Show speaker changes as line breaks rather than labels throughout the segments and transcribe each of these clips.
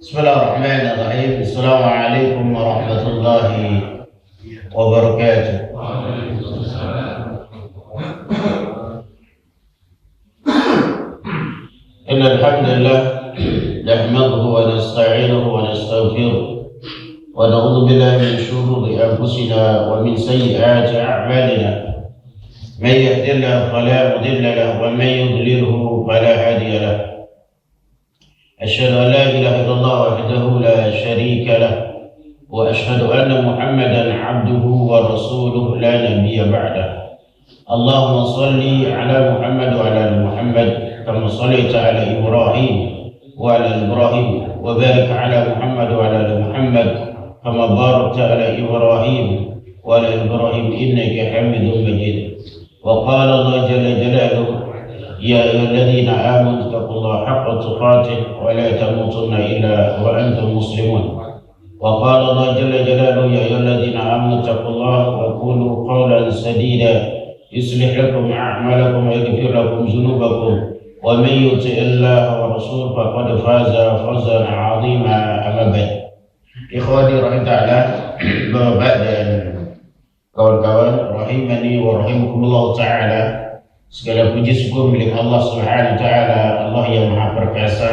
Bismillahirrahmanirrahim. Assalamualaikum warahmatullahi wabarakatuh. Innal hamdalillah nahmaduhu wa nasta'inuhu wa nastaghfiruh wa na'udzu billahi min shururi anfusina wa min sayyiati a'malina. Man yahdihillahu fala mudilla lahu wa man yudlilhu fala hadiya lahu. أشهد أن لا إله إلا الله وحده لا شريك له وأشهد أن محمدا عبده ورسوله لا نبي بعده. اللهم صل على محمد وعلى آل محمد كما صليت على إبراهيم وعلى إبراهيم وبارك على محمد وعلى آل محمد كما باركت على إبراهيم وعلى إبراهيم إنك حميد مجيد. وقال الله جل جلاله: يا أيها الذين آمنوا اتقوا الله حق تقاته ولا تموتن إلا وأنتم مسلمون. وقال الله جل جلاله: يا أيها الذين آمنوا اتقوا الله وقولوا قولا سديدا يصلح لكم أعمالكم ويغفر لكم ذنوبكم ومن يطع الله ورسوله فقد فاز فوزا عظيما. أما بعد. Ikhwani rahimahullah, Bapak dan kawan-kawan rahimani wa rahimakumullah taala. Segala puji syukur milik Allah Subhanahu wa taala, Allah yang Maha Perkasa,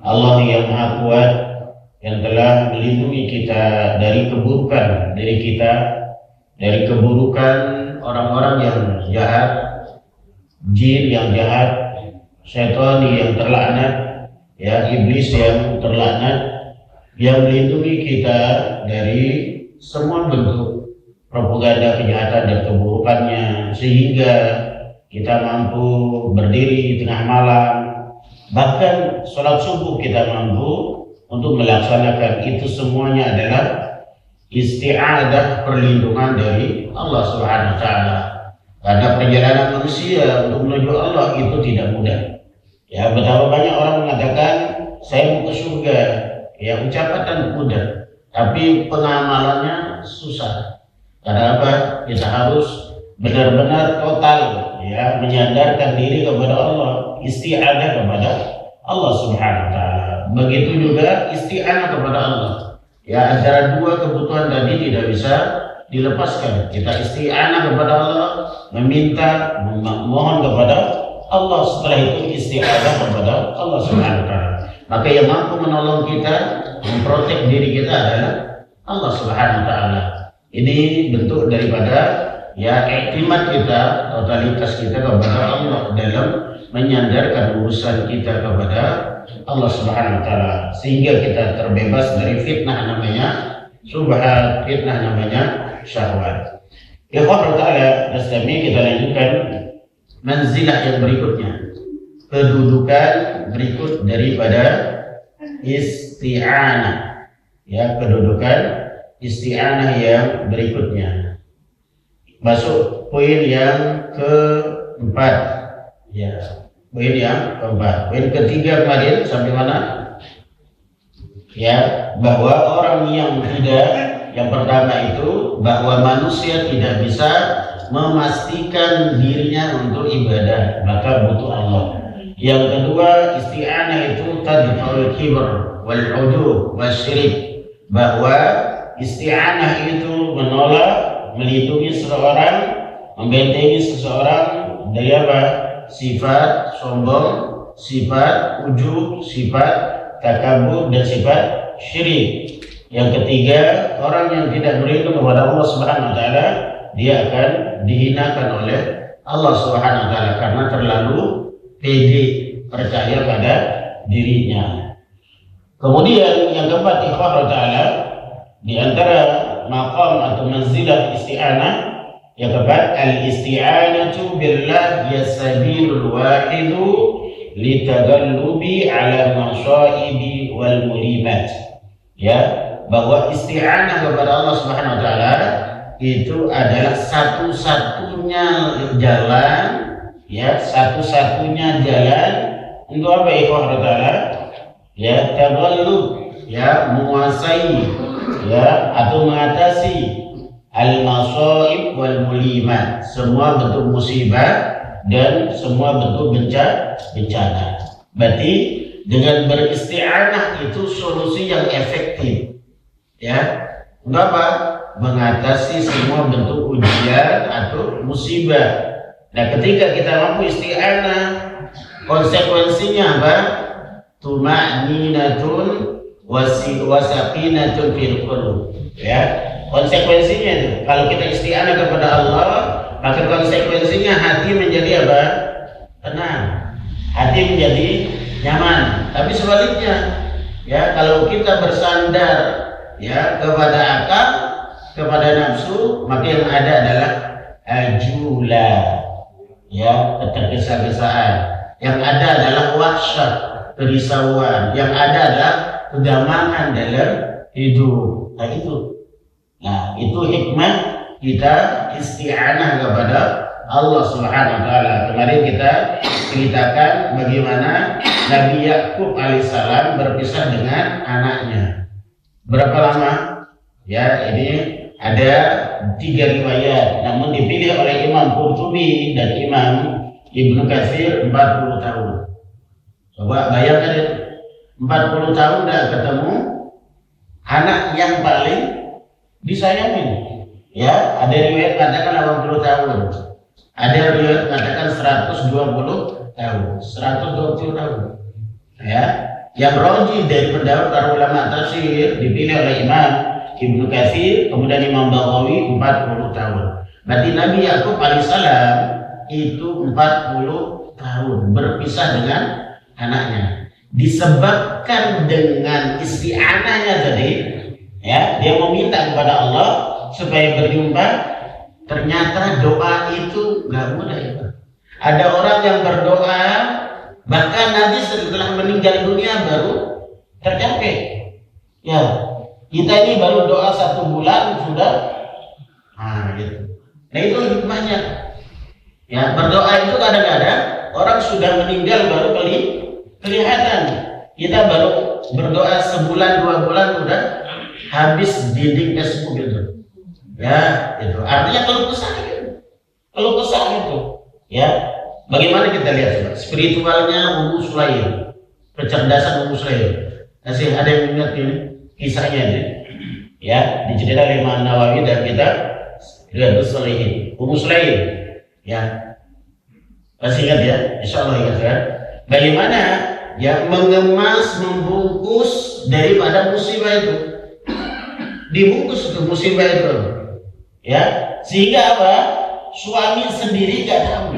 Allah yang Maha Kuat, yang telah melindungi kita dari keburukan dari keburukan orang-orang yang jahat, jin yang jahat, syaitan yang terlaknat, ya, iblis yang terlaknat, yang melindungi kita dari semua bentuk propaganda kejahatan dan keburukannya, sehingga kita mampu berdiri di tengah malam, bahkan sholat subuh kita mampu untuk melaksanakan. Itu semuanya adalah isti'adah, perlindungan dari Allah Subhanahu wa taala. Karena perjalanan manusia untuk menuju Allah itu tidak mudah. Ya, betapa banyak orang mengatakan saya mau ke surga. Ya, ucapan mudah, tapi pengamalannya susah. Karena apa? Kita harus benar-benar total, ya, menyandarkan diri kepada Allah, isti'adah kepada Allah Subhanahu wa taala. Begitu juga isti'anah kepada Allah. Ya, antara dua kebutuhan tadi tidak bisa dilepaskan. Kita isti'anah kepada Allah, meminta, memohon kepada Allah, setelah itu isti'adah kepada Allah Subhanahu wa taala. Maka yang mampu menolong kita, memprotek diri kita adalah Allah Subhanahu wa taala. Ini bentuk daripada, ya, iktimat kita, totalitas kita kepada Allah dalam menyandarkan urusan kita kepada Allah Subhanahu wa taala, sehingga kita terbebas dari fitnah namanya syubhat, fitnah namanya syahwat. Ikhwan ta'ala, nastami, kita lanjutkan manzilah yang berikutnya, kedudukan berikut daripada isti'anah, ya, kedudukan isti'anah yang berikutnya. Masuk poin yang keempat, ya, poin yang keempat. Poin ketiga kemarin sampai mana? Ya, bahwa orang yang tidak, yang pertama itu bahwa manusia tidak bisa memastikan dirinya untuk ibadah, maka butuh Allah. Yang kedua, isti'anah itu tadfa'ul kibr wal 'ujub wasyirik, bahwa isti'anah itu menolak, melindungi seseorang, membentengi seseorang dari apa? Sifat sombong, sifat ujub, sifat takabur, dan sifat syirik. Yang ketiga, orang yang tidak berlindung kepada Allah Subhanahu wa taala, dia akan dihinakan oleh Allah Subhanahu wa taala karena terlalu pede, percaya pada dirinya. Kemudian yang keempat, ikhwan ta'ala, di antara maqam atau manzilah isti'anah yang keempat, al-isti'anatu billah yasabilul wahidu litaghallubi ala masyaibi wal mulimat. Ya, bahwa isti'anah kepada Allah Subhanahu wa taala itu adalah satu-satunya jalan, ya, satu-satunya jalan untuk apa, ikhwan ta'ala? Ya, taghallub, ya, menguasai, ya, atau mengatasi al-masaib wal mulimat, semua bentuk musibah dan semua bentuk bencana. Berarti dengan beristi'anah itu solusi yang efektif. Ya, apa? Mengatasi semua bentuk ujian atau musibah. Nah, ketika kita mampu isti'anah, konsekuensinya apa? Tuma'ninatun wasakinatun fil qulub. Ya, konsekuensinya itu kalau kita isti'anah kepada Allah, maka konsekuensinya hati menjadi apa? Tenang. Hati menjadi nyaman. Tapi sebaliknya, ya, kalau kita bersandar ya kepada akal, kepada nafsu, maka yang ada adalah ajula, ya, ketergesa-gesaan. Yang ada adalah wahsyat, kerisauan. Yang ada adalah kegamangan dalam hidup. Nah, itu hikmah kita isti'anah kepada Allah Subhanahu wa taala. Kemarin kita ceritakan bagaimana Nabi Yakub alaihissalam berpisah dengan anaknya. Berapa lama? Ya, ini ada 3 riwayat, namun dipilih oleh Imam Qurtubi dan Imam Ibnu Katsir 40 tahun. Coba bayangkan itu, 40 tahun tidak ketemu anak yang paling disayangin. Ya, ada riwayat katakan 80 tahun. Ada riwayat mengatakan 120 tahun, 120 tahun. Ya, yang roji dari pendapat para ulama tafsir dipilih oleh Imam Ibnu Katsir, kemudian Imam Baghawi 40 tahun. Berarti Nabi Yakub alaihissalam itu 40 tahun berpisah dengan anaknya. Disebabkan dengan isti'anahnya tadi, ya, dia meminta kepada Allah supaya berjumpa. Ternyata doa itu gak mudah ya. Ada orang yang berdoa bahkan nanti setelah meninggal dunia baru tercapai. Ya, kita ini baru doa 1 bulan sudah, gitu. Nah, itu hikmahnya. Ya, berdoa itu kadang-kadang orang sudah meninggal baru kelihatan. Kita baru berdoa sebulan 2 bulan udah habis dinding Facebook gitu. Ya, itu artinya kalau kesah itu, ya. Bagaimana kita lihat spiritualnya Ummu Sulaim, kecerdasan Ummu Sulaim. Masih ada yang ingat ini kisahnya ini? Ya, diceritakan oleh Imam Nawawi dan kita Riyadhus Shalihin. Ummu Sulaim, ya. Masih ingat ya? Insyaallah ingat kan? Bagaimana ya mengemas, membungkus daripada musibah itu. Dibungkus untuk musibah itu. Ya, sehingga apa? Suami sendiri gak tahu.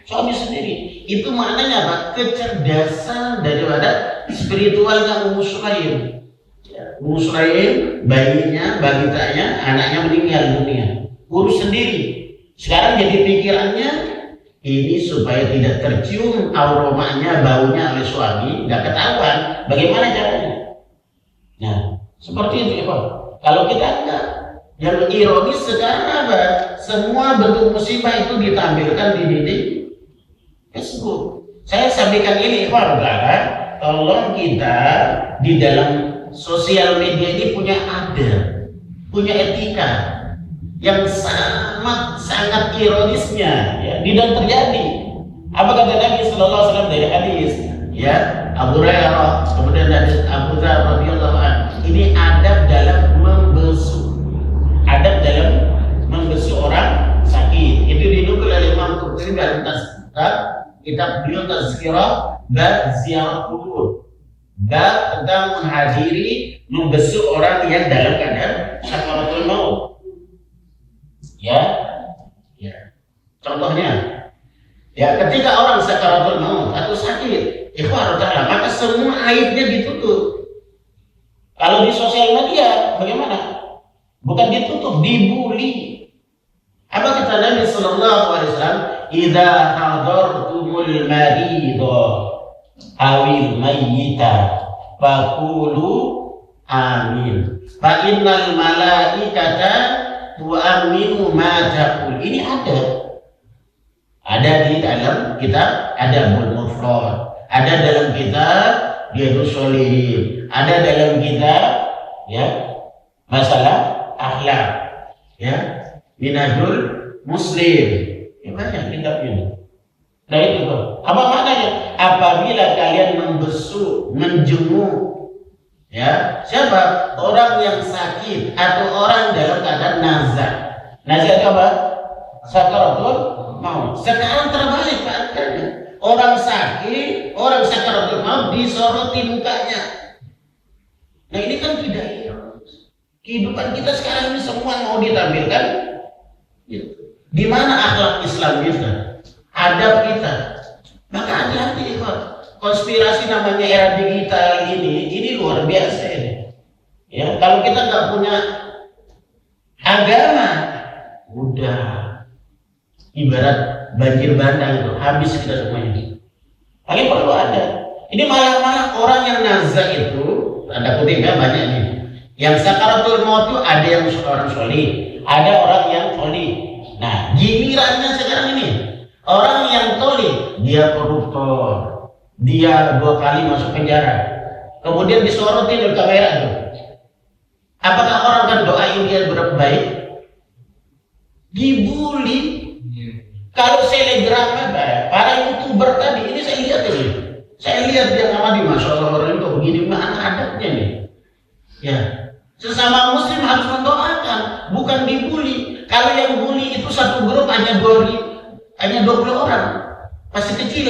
Suami sendiri. Itu maknanya apa? Kecerdasan daripada spiritualnya Ummu Sulaim. Ya, Ummu Sulaim, bayinya, balitanya, anaknya meninggal dunia. Urus sendiri. Sekarang jadi pikirannya ini supaya tidak tercium aromanya, baunya oleh suami, gak ketahuan. Bagaimana caranya? Nah, seperti itu ya Pak. Kalau kita enggak, yang ironis sekarang apa? Semua bentuk musibah itu ditampilkan di dinding Facebook. Saya sampaikan ini, Pak, tolong kita di dalam sosial media ini punya adab, punya etika yang sangat ironisnya, ya, tidak terjadi. Apa kata Nabi Sallallahu Alaihi Wasallam dari hadis? Ya, Abu Hurairah, kemudian dari Abu Dzar radhiyallahu anhu. Ini adab dalam membesu. Adab dalam membesu orang sakit. Itu dinukil oleh Imam Qurtubi dalam kitab beliau Tazkirah bab ziarah kubur. Bab tentang menghadiri membesu orang yang dalam keadaan sakaratul maut. Ya. Contohnya, ya, ketika orang sakaratul maut atau sakit, maka semua aibnya ditutup. Kalau di sosial media bagaimana? Bukan ditutup, dibully. Apa kata Nabi Sallallahu Alaihi Wasallam? Idza hadartumul marida awil mayyita faqulu amin. Fa innal malaikata tu'minu ma taqul. Ini ada di dalam kitab Adabul Mufrad, ada dalam kitab Riyadhus Shalihin, ada dalam kitab ya masalah akhlak, ya, Minhajul Muslim. Ya, banyak kitab ini. Nah itu tuh. Apa maknanya? apabila kalian membesuk, menjenguk, ya, siapa? Orang yang sakit atau orang dalam keadaan nazar. Nazar itu apa? Sakaratul maut. Sekarang terbalik keadaannya. Orang sakit, orang sakaratul maut disoroti mukanya. Nah ini kan tidak ikhlas. Kehidupan kita sekarang ini semua mau ditampilkan. Di mana akhlak Islam kita? Adab kita. Maka hati-hati konspirasi namanya era digital ini luar biasa ini. Ya, kalau kita nggak punya agama, udah ibarat banjir bandang itu habis kita semuanya. Paling perlu ada. Ini malah orang yang nazar itu, tanda kutipnya banyak nih. Yang sakaratul maut itu ada yang orang solih, ada orang yang solih. Nah, gilirannya sekarang ini. Orang yang toli, dia koruptor, dia 2 kali masuk penjara, kemudian disorotin di kamera itu. Apakah orang kan doain dia berbaik? Dibully. Kalau telegramnya para youtuber tadi, ini saya lihat ini. Saya lihat dia nama di Masya Allah orang itu begini, mana adabnya nih? Ya, sesama muslim harus mendoakan, bukan dibully. Kalau yang bully itu satu grup hanya 20 orang, masih kecil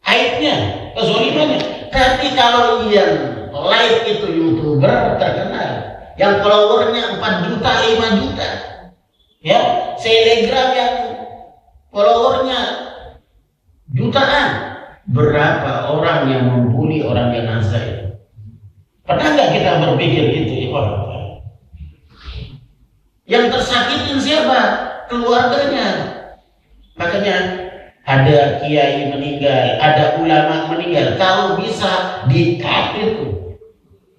aibnya, kezolimannya. Tapi kalau yang live itu youtuber terkenal, yang followernya 4 juta, 5 juta, ya, telegram yang followernya jutaan, berapa orang yang membuli orang yang nazar itu? Pernah nggak kita berpikir gitu, ikhwan? Yang tersakitin siapa? Keluarganya. Makanya ada kiai meninggal, ada ulama meninggal, kalau bisa di-cut itu,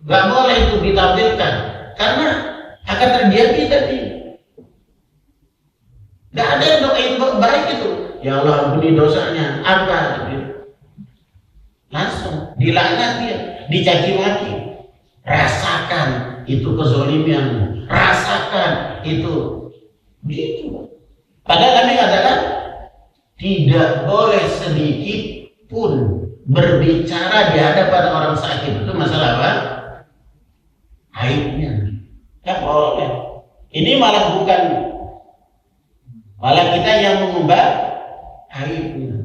nggak boleh itu ditampilkan, karena akan terjadi tadi. Nggak ada yang doain baik itu. Ya Allah ampuni dosanya, apa? Langsung dilaknat dia, dicaci maki. Rasakan itu kezoliman, rasakan itu. Gitu. Padahal kami katakan tidak boleh sedikit pun berbicara di hadapan orang sakit. Itu masalah apa? Aibnya. Tidak boleh. Ini malah kita yang mengubah aibnya.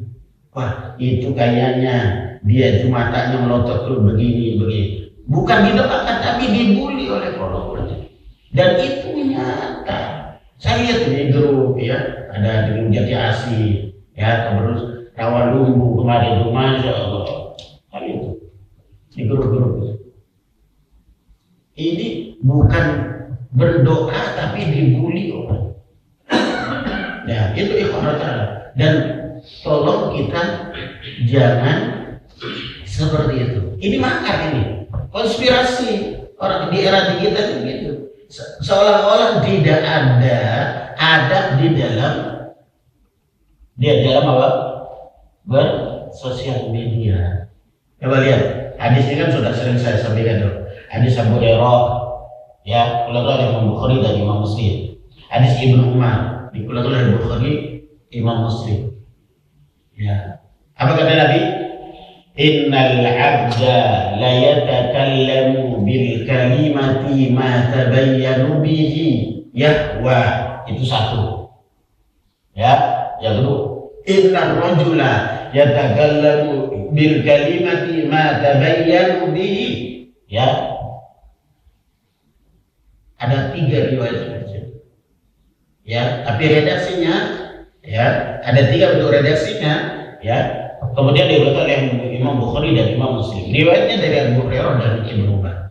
Wah, itu kayaknya dia itu matanya melotot tuh begini. Bukan didoakan tapi dibully oleh followernya. Dan itu nyata. Saya lihat di grup ya, ada di grup Jati Asih. Ya, terus Rawalumbu kemarin itu, Masya Allah. Hal itu di grup-grup. Ini bukan berdoa tapi dibully orang. Ya, itu ikhwan. Dan tolong kita jangan seperti itu. Ini makar ini. Konspirasi orang di era digital begitu. Seolah-olah tidak ada adab di dalam apa? Bersosial media. Coba lihat, hadis ini kan sudah sering saya sampaikan tuh. Hadis Abu Hurairah, ya, keluarga oleh Imam Bukhari dan Imam Muslim. Hadis Ibnu Umar, dikeluarkan oleh Bukhari, Imam Muslim. Ya, apa kata Nabi? Innal 'abda la yatakallamu bil kalimati ma tabayyanu bihi yahwa. Itu satu. Ya, yang kedua, innar rajula yatakallamu bil kalimati ma tabayyanu bihi. Ya. Ada 3 riwayat seperti. Ya, tapi redaksinya ya, ada 3 bentuk redaksinya, ya. Kemudian diriwayatkan oleh Imam Bukhari dan Imam Muslim. Riwayatnya dari Abu Hurairah dan Ibnu Umar.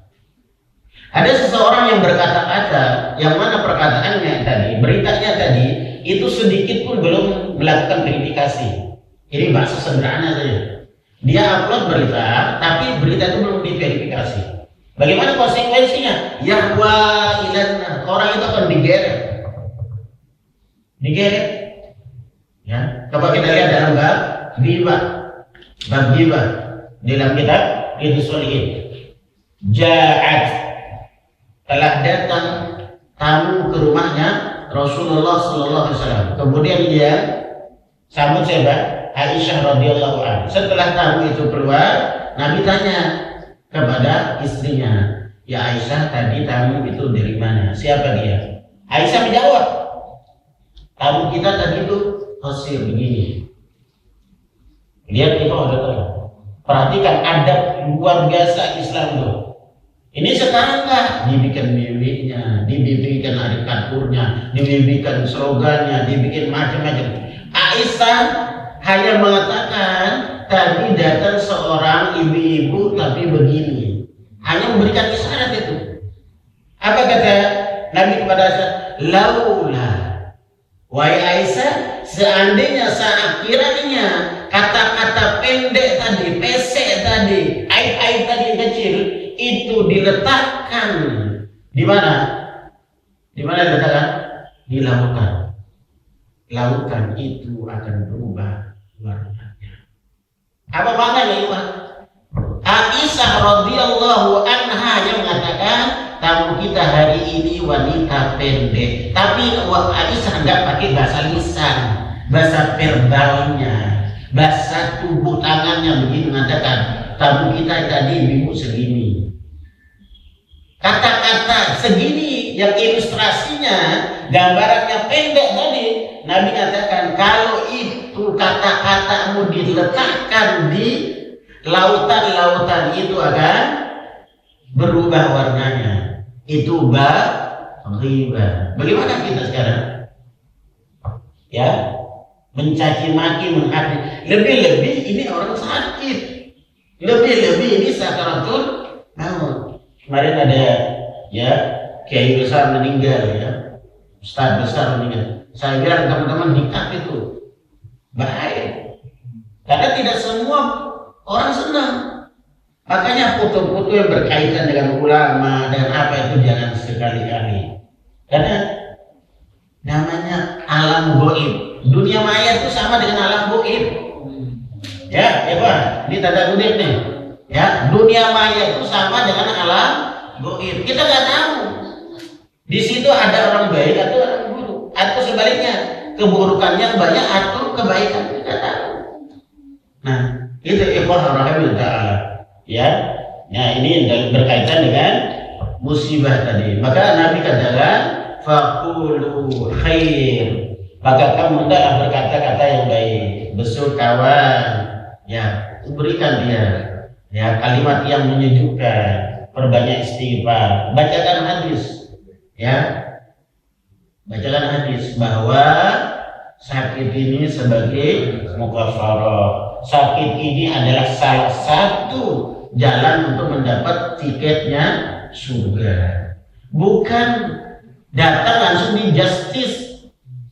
Ada seseorang yang berkata-kata, yang mana perkataannya tadi, beritanya tadi, itu sedikit pun belum melakukan verifikasi. Ini bahasa sederhana saja. Dia upload berita, tapi berita itu belum diverifikasi. Bagaimana konsekuensinya? Yahwa ilanna, orang itu akan digeret. Ya, coba kita lihat dalam bab ghibah dalam kitab itu Shalihin. Ja'at, telah datang tamu ke rumahnya Rasulullah sallallahu alaihi wasallam. Kemudian dia sambut siapa? Aisyah radhiyallahu anha. Setelah tamu itu keluar, Nabi tanya kepada istrinya, "Ya Aisyah, tadi tamu itu dari mana? Siapa dia?" Aisyah menjawab, "Tamu kita tadi itu Qasir begini." Lihat itu ada. Perhatikan adab luar biasa Islam itu. Ini sekarang lah dibikin bibitnya, dibikin adik kapurnya, dibikin slogannya, dibikin macam-macam. Aisyah hanya mengatakan tadi datang seorang ibu-ibu tapi begini. Hanya memberikan isyarat itu. Apa kata Nabi kepada Aisyah? Laula. Wahai Aisyah, seandainya kiranya kata-kata pendek tadi, pesek tadi, aib-aib tadi kecil itu diletakkan di mana? Di mana diletakkan? Di lautan. Lautan itu akan berubah warnanya. Apa maknanya itu? Aisyah radhiyallahu anha yang mengatakan tamu kita hari ini wanita pendek. Tapi Aisyah enggak pakai bahasa lisan, bahasa verbalnya, bahasa tubuh tangannya begini mengatakan tamu kita tadi ibu segini. Kata-kata segini yang ilustrasinya, gambarannya pendek tadi, Nabi katakan kalau itu kata-katamu diletakkan di lautan-lautan itu akan berubah warnanya. Itu ghibah. Bagaimana kita sekarang? Ya, mencaci maki, menghakimi. Lebih-lebih ini orang sakit. Lebih-lebih ini sakaratul maut. Kemarin ada ya kiai besar meninggal ya, ustaz besar meninggal. Saya bilang teman-teman nikah itu bahaya. Karena tidak semua orang senang. Makanya foto-foto yang berkaitan dengan ulama dan apa itu jangan sekali-kali. Karena namanya alam gaib. Dunia maya itu sama dengan alam gaib. Ya, Pak. Ini tanda kutip nih. Ya, dunia maya itu sama dengan alam gaib. Kita nggak tahu. Di situ ada orang baik atau orang buruk, atau sebaliknya keburukannya banyak atau kebaikan kita tahu. Nah, itu ikhwan rahimahullah ta'ala. Ya, nah ini berkaitan dengan musibah tadi. Maka Nabi katakan, faqulu khair. Maka kamu hendaklah berkata-kata yang baik, besuk kawan, ya, berikan dia, ya, kalimat yang menyejukkan, perbanyak istighfar, bacakan hadis, ya, bacakan hadis bahwa sakit ini sebagai mukaffarah. Sakit ini adalah salah satu jalan untuk mendapat tiketnya surga. Bukan datang langsung di justice.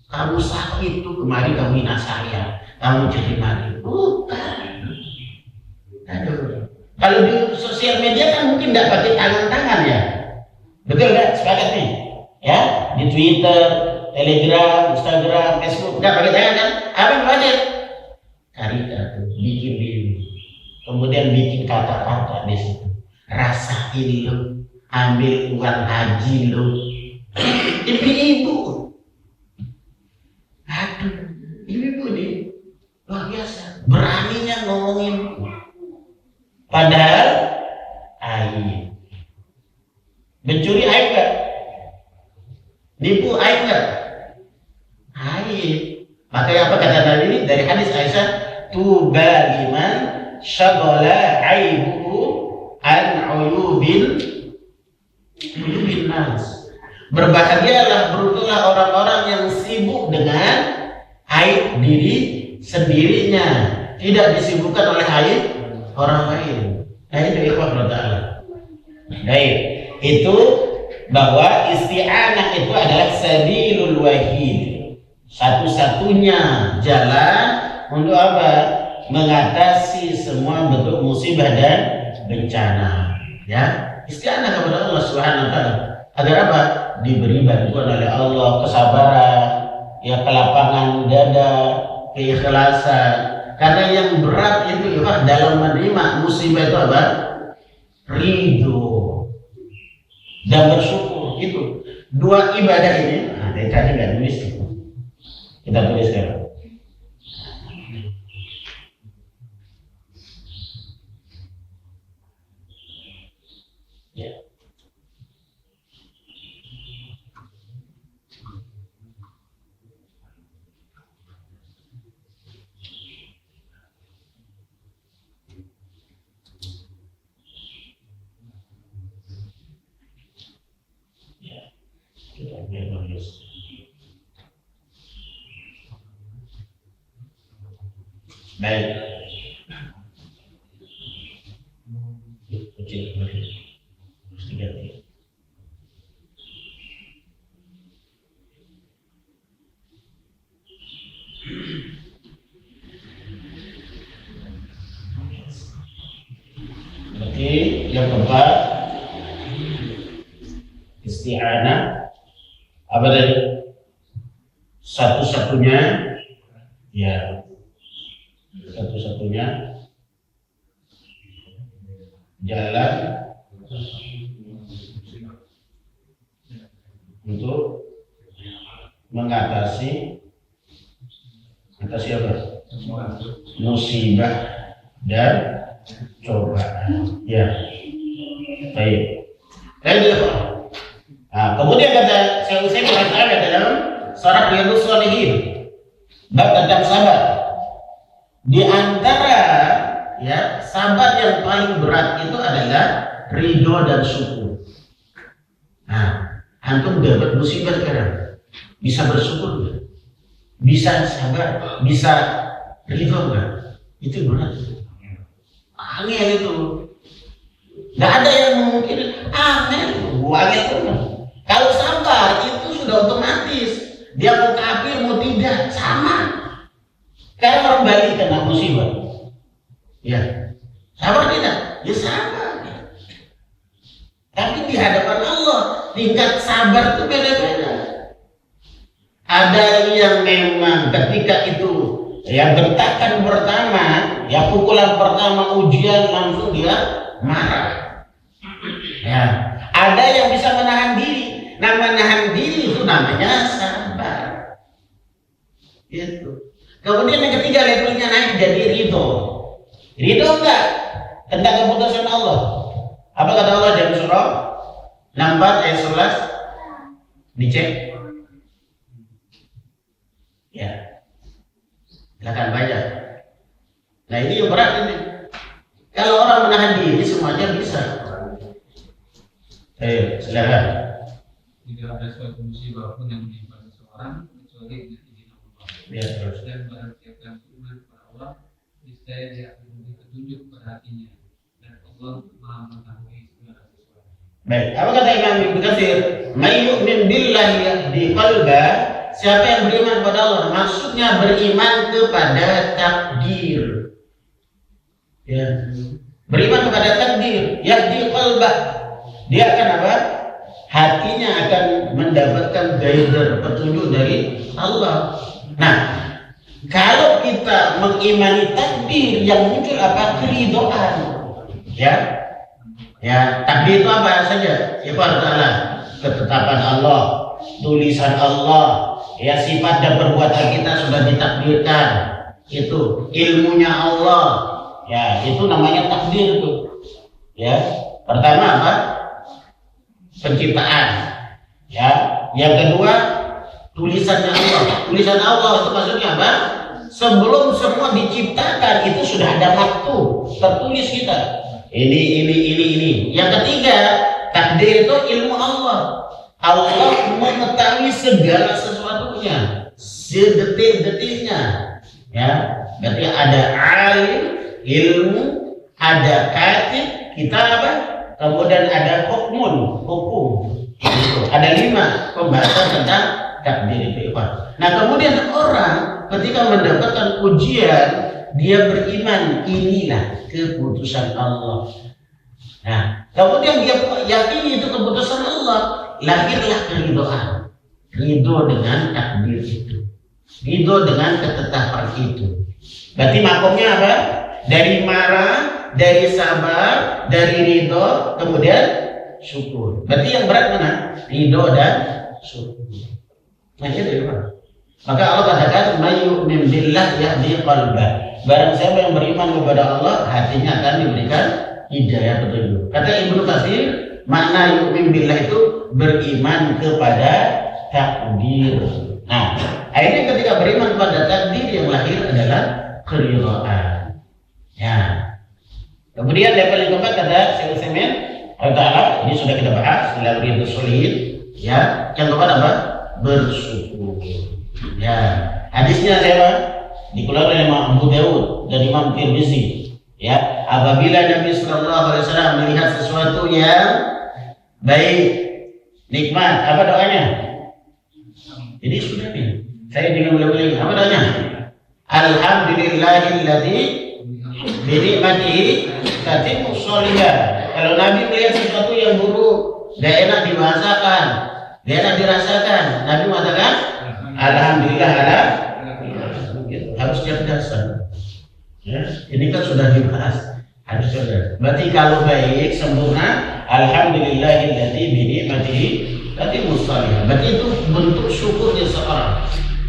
Kamu sakit tuh kemarin kamu hina saya, kamu jadi mati. Bukan. Aduh. Kalau di sosial media kan mungkin tidak pakai tangan-tangan ya. Betul nggak? Sepakat nih. Ya, di Twitter, Telegram, Instagram, Facebook nggak pakai tangan kan? Apa yang pakai? Karikatur, bikin diri. Kemudian bikin kata-kata di situ. Rasain lu, ambil uang haji lu. Ibu-ibu. Aduh, ibu-ibu nih luar biasa. Beraninya ngomongin. Padahal aib. Mencuri aib gak? Nipu aib gak? Aib. Makanya apa kata Nabi dari hadis Aisyah? Tuba liman syaghala aibuhu an uyubil nas. Berbahagialah, beruntunglah orang-orang yang sibuk dengan aib diri sendirinya, tidak disibukkan oleh aib orang lain. Nah itu ikhwan ta'ala. Baik, itu bahwa isti'anah itu adalah sabilul wahid, satu-satunya jalan untuk apa? Mengatasi semua bentuk musibah dan bencana. Ya, isti'anah kepada Allah Subhanahu wa taala. Agar apa? Diberi bantuan oleh Allah, kesabaran, ya, kelapangan dada, keikhlasan. Karena yang berat itu ya, dalam menerima musibah itu apa? Ridho dan bersyukur. Itu dua ibadah ini. Nah, tadi nggak tulis. Kita tulis sekarang. Baik. Berarti yang keempat isti'anah apa tadi? Satu-satunya ya, satu-satunya jalan untuk mengatasi apa? Musibah dan cobaan. Ya, baik. Nah, kemudian kata Syekh Utsaimin rahimahullah dalam Syarah Riyadhus Shalihin bab tentang sabar. Di antara ya sabar yang paling berat itu adalah ridho dan syukur. Nah, antum dapat musibah sekarang, bisa bersyukur nggak? Bisa sabar, bisa ridho nggak? Itu berat. Angel itu. Nggak ada yang mungkin angel, angel pun. Kalau sabar itu sudah otomatis. Dia mau kafir mau tidak sama. Kayak orang Bali kena musibah. Ya, sabar tidak? Ya sabar. Tapi di hadapan Allah tingkat sabar itu beda-beda. Ada yang memang ketika itu yang gentakan pertama, ya pukulan pertama ujian langsung dia marah. Ya, ada yang bisa menahan diri. Nah, menahan diri itu namanya sabar. Itu. Kemudian yang ketiga levelnya naik jadi ridho. Ridho enggak tentang keputusan Allah. Apa kata Allah dalam surah 64 ayat 11? Dicek. Ya. Silakan baca. Nah, ini yang berat ini. Kalau orang menahan diri semuanya bisa. Silakan.
Tidak ada suatu musibah pun yang menimpa seseorang kecuali dengan izin Allah.
Ya, terus.
Dan barang siapa yang beriman kepada Allah, niscaya dia akan memberi petunjuk pada hatinya. Dan Allah Maha mengetahui segala sesuatu.
Baik, apa kata Imam Ibnu Katsir? May yu'min billahi yahdi qalba. Siapa yang beriman kepada Allah, maksudnya beriman kepada takdir. Ya. Beriman kepada takdir, yahdi qalba. Dia akan apa? Hatinya akan mendapatkan guidance, petunjuk dari Allah. Nah, kalau kita mengimani takdir yang muncul apa? Keridhaan. Ya. Ya, takdir itu apa saja? Sifat Allah, ketetapan Allah, tulisan Allah, ya sifat dan perbuatan kita sudah ditakdirkan. Itu ilmunya Allah. Ya, itu namanya takdir itu. Ya. Pertama apa? Penciptaan, ya. Yang kedua tulisannya Allah. Tulisan Allah itu maksudnya apa? Sebelum semua diciptakan itu sudah ada waktu tertulis kita. Ini. Yang ketiga takdir itu ilmu Allah. Allah mengetahui segala sesuatunya, sedetik-detiknya. Ya, berarti ada alim, ilmu, ada katib, kita apa? Kemudian ada hukum. Itu. Ada 5 pembahasan tentang takdir itu. Nah, kemudian orang ketika mendapatkan ujian, dia beriman, inilah keputusan Allah. Nah, kemudian dia yakini itu keputusan Allah, lahirlah keridhaan. Ridho dengan takdir itu. Ridho dengan ketetapan itu. Berarti makomnya apa? Dari marah, dari sabar, dari ridho, kemudian syukur. Berarti yang berat mana? Ridho dan syukur. Nah, itu ya. Maka Allah katakan, "May yu'min billah yahdi qalbah." Barang siapa yang beriman kepada Allah, hatinya akan diberikan hidayah petunjuk. Kata Ibnu Katsir, makna yu'min billah itu beriman kepada takdir. Nah, akhirnya ketika beriman kepada takdir, yang lahir adalah keridhaan. Ya. Kemudian level yang keempat kata Syekh Utsaimin, ini sudah kita bahas dalam Riyadhus Shalihin Ya, yang keempat apa? Bersyukur. Ya, hadisnya siapa? Dikeluarkan oleh Imam Abu Dawud dan Imam Tirmizi. Ya, apabila Nabi Sallallahu Alaihi Wasallam melihat sesuatu yang baik, nikmat, apa doanya? Jadi sudah nih, saya dengan ulang-ulang apa doanya? Alhamdulillahilladzi bi ni'matihi tatimmu shalihat. Kalau Nabi melihat sesuatu yang buruk, gak enak dibahasakan, gak enak dirasakan, Nabi mengatakan alhamdulillah ala harus cerdasan. Ya, ini kan sudah dibahas, harus cerdas. Berarti kalau baik sempurna, alhamdulillahilladzi bi ni'matihi tatimmu shalihat. Berarti itu bentuk syukurnya seorang.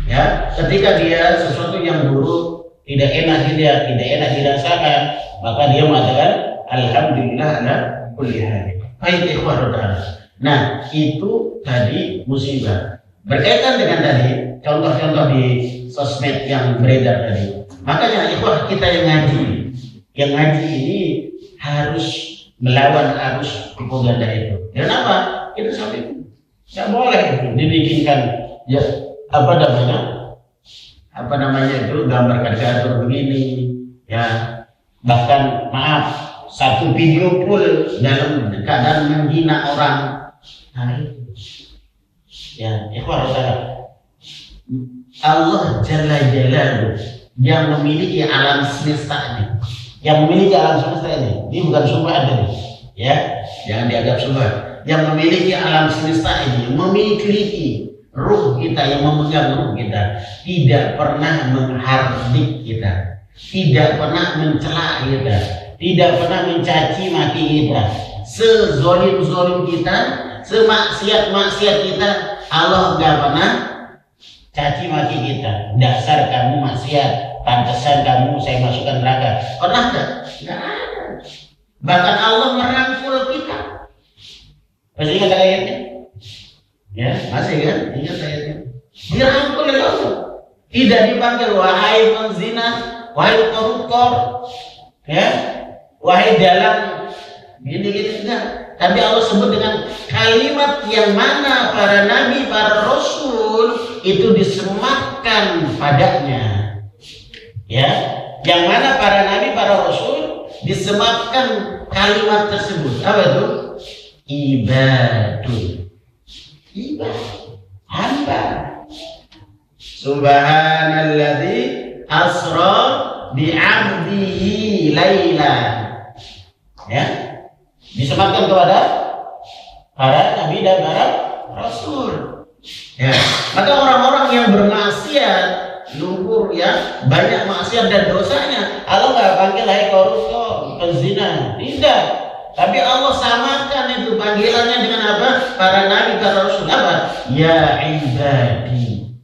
Ya, ketika dia sesuatu yang buruk, tidak enak dilihat, tidak enak dirasakan, maka dia mengatakan alhamdulillah ala kulli hal. Baik ikhwan ta'ala. Nah, itu tadi musibah. Berkaitan dengan tadi contoh-contoh di sosmed yang beredar tadi. Makanya ikhwan kita yang ngaji ini harus melawan arus propaganda itu. Kenapa? Itu sampai nggak boleh itu dibikinkan ya apa namanya itu gambar karikatur begini ya, bahkan maaf satu video pun dalam keadaan menghina orang. Nah itu ya ikhwan Allah Jalla Jalaluhu yang memiliki alam semesta ini, ini bukan sumpah nih ya, jangan dianggap sumpah. Yang memiliki alam semesta ini, memiliki ruh kita, yang memegang ruh kita, tidak pernah menghardik kita, tidak pernah mencela kita, tidak pernah mencaci maki kita, sezolim kita, semaksiat kita, Allah nggak pernah caci maki kita. Dasar kamu maksiat, pantesan kamu saya masukkan neraka. Pernah nggak? Nggak ada. Bahkan Allah merangkul kita. Masih ingat ayatnya? Ya, masih kan? Ingat ayatnya? Dirangkul oleh Allah. Tidak dipanggil wahai penzina, wahai koruptor, ya, wahai dalang, gini-gini enggak. Tapi Allah sebut dengan kalimat yang mana para nabi, para rasul itu disematkan padanya. Ya, yang mana para nabi, para rasul disematkan kalimat tersebut. Apa itu? Ibadun. Hamba. Subhanalladzi asra bi'abdihi laila. Ya, disematkan kepada para nabi dan para rasul. Ya, maka orang-orang yang bermaksiat, lumpur ya, banyak maksiat dan dosanya, Allah nggak panggil hai koruptor, penzina, tidak. Tapi Allah samakan itu panggilannya dengan apa? Para nabi, para rasul apa? Ya ibadi.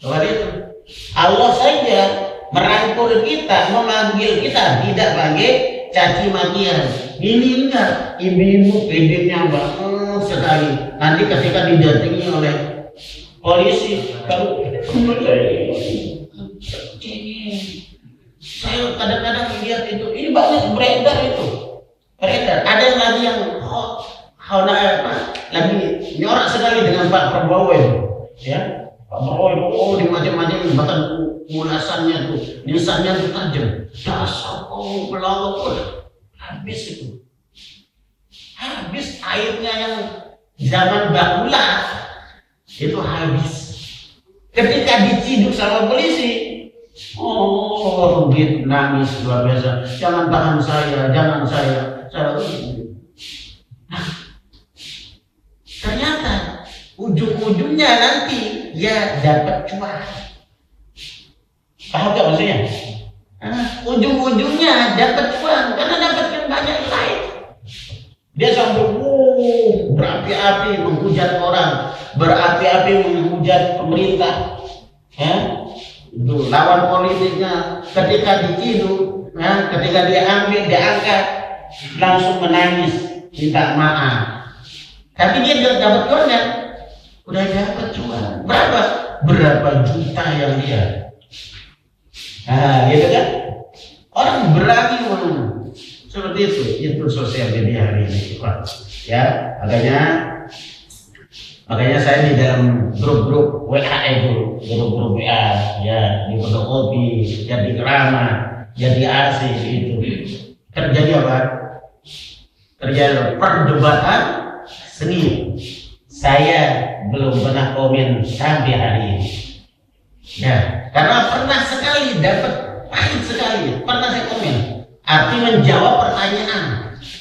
Soal itu Allah saja merangkul kita, memanggil kita, tidak pakai caci makian. Ini enggak, ibu-ibu pedenya banget sekali. Nanti ketika didatangi oleh polisi, kamu saya kadang-kadang lihat itu, ini banyak beredar itu. Beredar. Ada yang lagi yang lagi nyorak sekali dengan Pak Prabowo itu, ya. Pak Prabowo di macam-macam, bahkan ulasannya tuh, lisannya tuh tajam. Dasar kau pelawak, habis itu. Habis airnya yang zaman bahula itu habis. Ketika diciduk sama polisi, oh begitu nangis luar biasa. Jangan tahan saya, jangan saya. Nah, ternyata ujung-ujungnya nanti ya dapat cuan. Paham gak maksudnya? Ujung-ujungnya dapat cuan karena dapat yang banyak lain. Dia sampai berapi-api menghujat orang, berapi-api menghujat pemerintah, ya. Itu lawan politiknya. Ketika diciduk, ya, ketika dia ambil, dia angkat, langsung menangis, minta maaf. Tapi dia udah dapat cuan kan? Udah dapat cuan. Berapa juta yang dia? Nah, gitu kan? Orang berani seperti itu sosial media hari ini, ya. Makanya Makanya saya di dalam grup-grup WA itu, grup-grup WA, ya di Pondok Kopi, jadi Keramat, jadi Asih itu terjadi apa? Terjadi perdebatan sengit. Saya belum pernah komen sampai hari ini. Ya, karena pernah sekali dapat pahit sekali, pernah saya komen. Arti menjawab pertanyaan,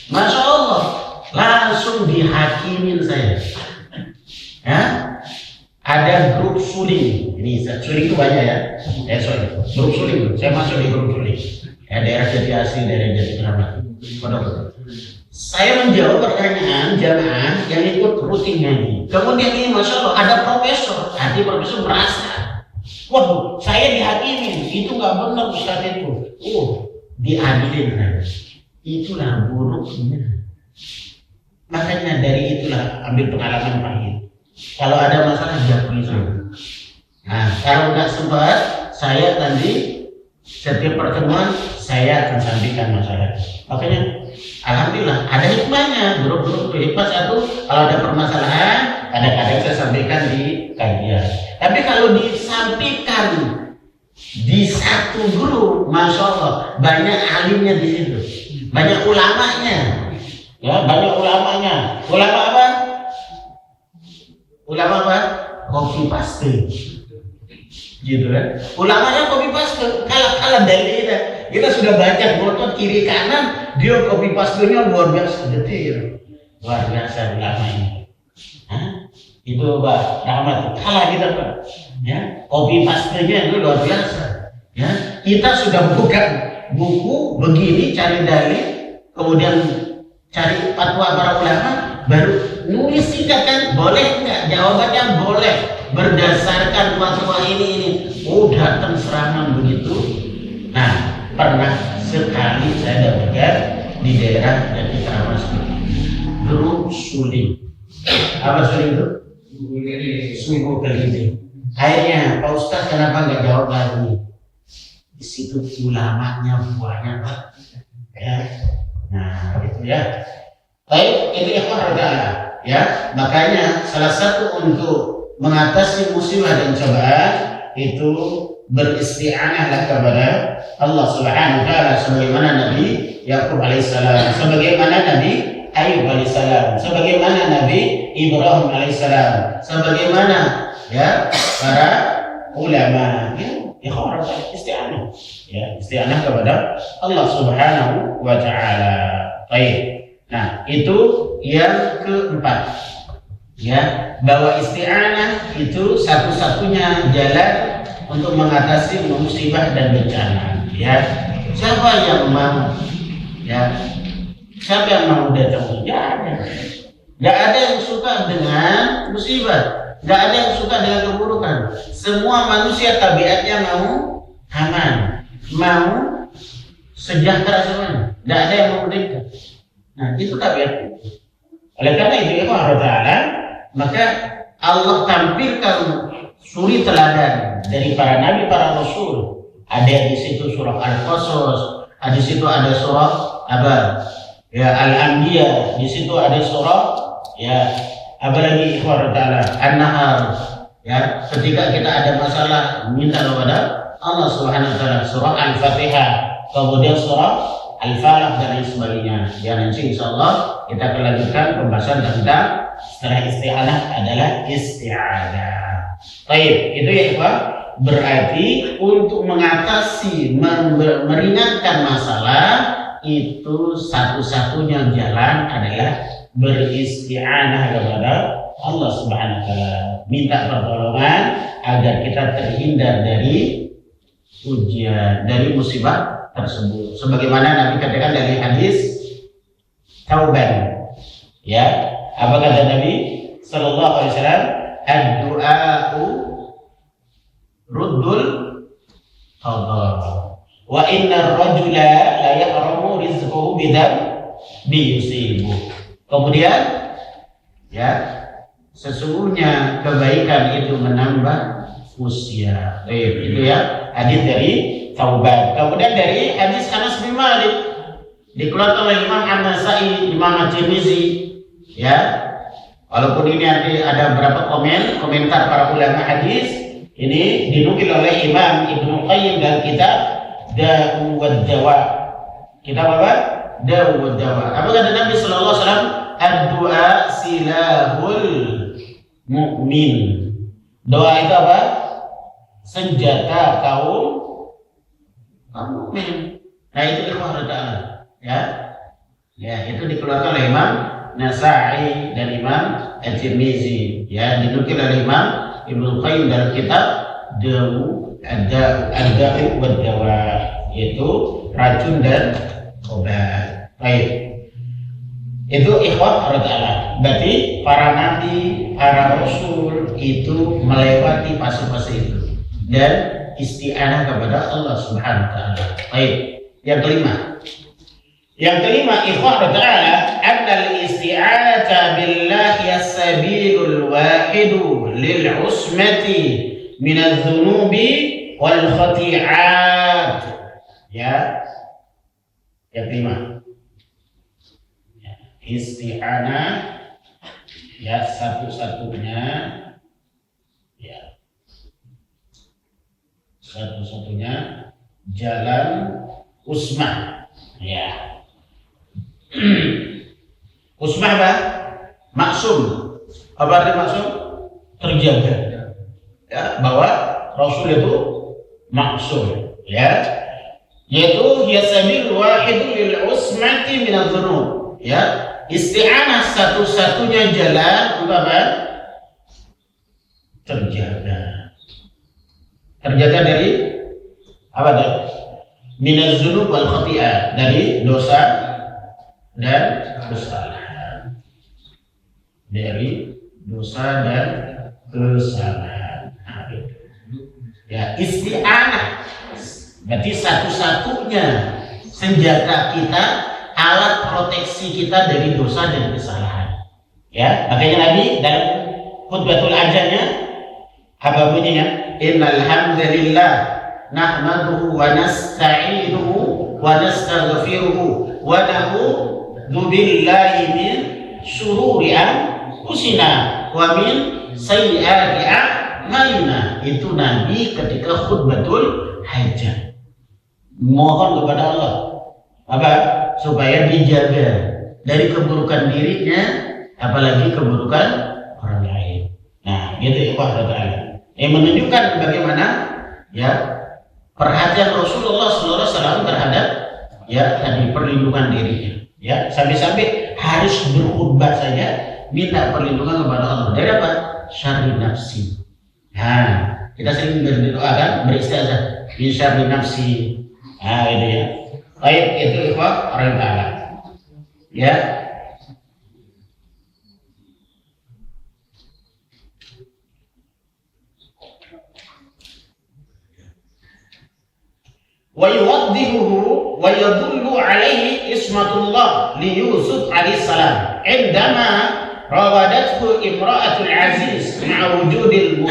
Masya Allah, langsung dihakimin saya. Ya, ada grup suling. Ini suling itu banyak ya. Grup suling. Saya masuk di grup suling. Ya, daerah Jati Asih, daerah Jati Keramat. Saya menjawab pertanyaan jamaah yang ikut rutin ngaji. Kemudian ini Masya Allah ada profesor. Hati profesor merasa, waduh, saya dihakimin. Itu nggak benar Ustaz itu. Diadilin saya. Itulah buruknya. Makanya dari itulah ambil pengalaman pahit. Kalau ada masalah diakui saja. Nah, kalau nggak sempat, saya nanti setiap pertemuan saya akan sampaikan masalah. Makanya, alhamdulillah ada hikmahnya. Grup-grup hebat satu, kalau ada permasalahan, kadang-kadang saya sampaikan di kajian. Tapi kalau disampaikan di satu grup, Masya Allah, banyak alimnya di situ, banyak ulamanya. Ya, banyak ulamanya. Ulama apa? Ulama apa? Kopi paste. Gitu kan? Ulamanya kopi paste. Kalau dalilnya kita sudah baca ngotot kiri kanan, dia kopi pastenya luar biasa detail. Luar biasa ulama ini. Itu Pak Rahmat. Kalah kita Pak. Ya, kopi pastenya itu luar biasa. Ya, kita sudah buka buku begini cari dalil, kemudian cari fatwa para ulama, baru nulis tidak kan? Boleh enggak? Jawabannya boleh. Berdasarkan fatwa ini. Datang serangan begitu. Nah, pernah sekali saya dapatkan di daerah Jati Keramat grup suling. Apa suling itu? Sungguh kelinci. Akhirnya Pak Ustaz kenapa nggak jawab lagi? Di situ ulamanya banyak Pak. Ya. Nah, gitu ya. Baik, itu ikhwan Allah. Ya, makanya salah satu untuk mengatasi musibah dan cobaan itu beristi'anahlah kepada Allah Subhanahu wa taala sebagaimana Nabi Yakub alaihissalam, sebagaimana Nabi Ayub alaihissalam, sebagaimana Nabi Ibrahim alaihissalam, sebagaimana ya para ulama ya ikhwan isti'anah. Ya, isti'anah kepada Allah Subhanahu wa taala. Baik. Nah, itu yang keempat. Ya, bahwa isti'anah itu satu-satunya jalan untuk mengatasi musibah dan bencana. Ya, siapa yang mau? Ya, siapa yang mau datang bencana? Gak ada yang suka dengan musibah, gak ada yang suka dengan keburukan. Semua manusia tabiatnya mau aman, mau sejahtera semuanya. Gak ada yang mau merdeka. Nah, itu tabiatnya. Oleh karena itu, Allah Ta'ala, maka Allah tampilkan suri teladan dari para nabi, para rasul. Ada di situ surah Al-Qasas, di situ ada surah apa? Ya, Al-Anbiya, di situ ada surah ya apa lagi ikhwan ta'ala An-Nahl. Ya, ketika kita ada masalah minta kepada Allah Subhanahu wa taala, surah Al-Fatihah, kemudian surah Al-Falaq dan lain sebagainya. Ya, nanti insyaallah kita akan lanjutkan pembahasan tentang setelah isti'anah adalah isti'adah. Baik, itu ya Ikhwan. Berarti untuk mengatasi, meringankan masalah itu satu-satunya jalan adalah beristi'anah kepada Allah Subhanahu wa taala. Minta pertolongan agar kita terhindar dari ujian, dari musibah tersebut. Sebagaimana Nabi katakan dari hadis Tauban. Ya, apa kata Nabi sallallahu alaihi wasallam? Ad-du'a'u ruddul qadar. Wa inna ar-rajula la yahramu rizquhu biyusibu. Kemudian ya, sesungguhnya kebaikan itu menambah usia. Itu ya, hadis dari Tauban. Kemudian dari hadis Anas bin Malik dikeluarkan oleh Imam An-Nasa'i, Imam At-Tirmizi, ya. Walaupun ini ada beberapa komentar para ulama hadis, ini dinukil oleh Imam Ibnu Qayyim dalam kitab Da'u wad Dawa. Kitab apa? Da'u wad Dawa. Apa kata Nabi sallallahu alaihi wasallam? Ad-du'a silahul mu'min. Doa itu apa? Senjata kaum mukmin. Nah itu ikhwah ta'ala. Ya, itu dikeluarkan oleh Imam Nasa'i dan Imam At-Tirmizi, ya, dinukil oleh Imam Ibnu Qayyim dalam kitab Da'u wad Dawa, yaitu racun dan obat. Baik. Itu ikhwah ta'ala. Berarti para nabi, para rasul itu melewati fase-fase itu dan isti'anah kepada Allah Subhanahu wa taala. Baik. Yang kelima ikhwah ta'ala, annal isti'anata billahi as-sabilul wahidu lil usmati min adz-dzunubi wal khati'at. Ya. Yang kelima. Isti'anah ya satu-satunya jalan usmah, ya. Usmah apa? Maksum. Apa arti maksum? Terjaga. Ya, bahwa Rasul itu maksum, ya. Yaitu hiyasabil wahid lil usmati min adz-dzunub. Ya, isti'anah satu-satunya jalan untuk apa? Terjaga dari apa tuh? Min adz-dzunub wal khati'ah, dari dosa dan kesalahan. Dari dosa dan kesalahan. Nah, itu. Ya, isti'anah berarti satu-satunya senjata kita, alat proteksi kita dari dosa dan kesalahan. Ya, makanya Nabi dalam khutbatul hajahnya apa bunyinya? Innal hamdalillah nahmaduhu wa nasta'inuhu wa nastaghfiruhu wa na'udzu billahi min syururi anfusina wa min sayyiati a'malina. Itu Nabi ketika khutbatul hajah mohon kepada Allah apa? Supaya dijaga dari keburukan dirinya, apalagi keburukan orang lain. Nah, gitu ikhwah ta'ala. Yang menunjukkan bagaimana ya perhatian Rasulullah SAW terhadap ya tadi perlindungan dirinya. Ya, sampai-sampai harus berkhutbah saja minta perlindungan kepada Allah dari apa? Syarri nafsi. Nah, kita sering berdoa kan, beristiazah min syarri nafsi. Nah, itu ya. Baik, itu ikhwah orang ta'ala. Ya. Wa yuwaddihuhu wa yadullu alaihi ismatullah li Yusuf alaihi salam indama rawadathu imra'atul aziz ma'a wujudil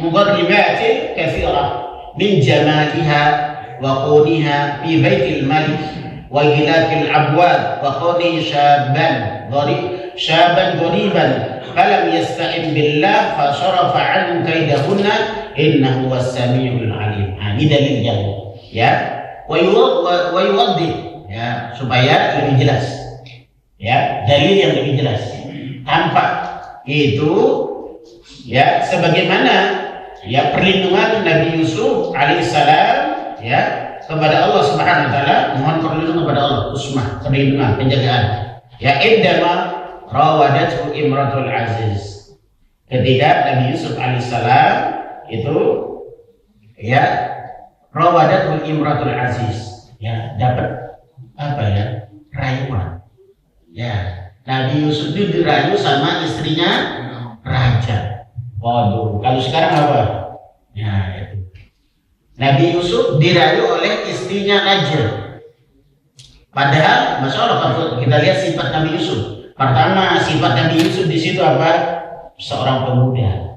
mubarribatil kathirah min jamaliha wa quniha fi baitil malik wa gilakil abwab wa quni syaban ghariban falam yasta'in billah fa sarafa an kaidahunna innahu was-sami'ul alim. Ini dalilnya ya, wa yuwaddih ya, supaya lebih jelas ya, dalil yang lebih jelas tampak itu ya, sebagaimana ya perlindungan Nabi Yusuf alaihissalam ya kepada Allah Subhanahu wa taala, mohon perlindungan kepada Allah, usmah, perlindungan, penjagaan ya, indama rawadathu imratul aziz, ketika Nabi Yusuf alaihissalam itu ya rawadatul imratul aziz ya, dapat apa ya, rayuan ya. Nabi Yusuf itu dirayu sama istrinya raja. Waduh, kalau sekarang apa ya, itu Nabi Yusuf dirayu oleh istrinya raja. Padahal masya Allah, kalau kita lihat sifat Nabi Yusuf, pertama sifat Nabi Yusuf di situ apa? Seorang pemuda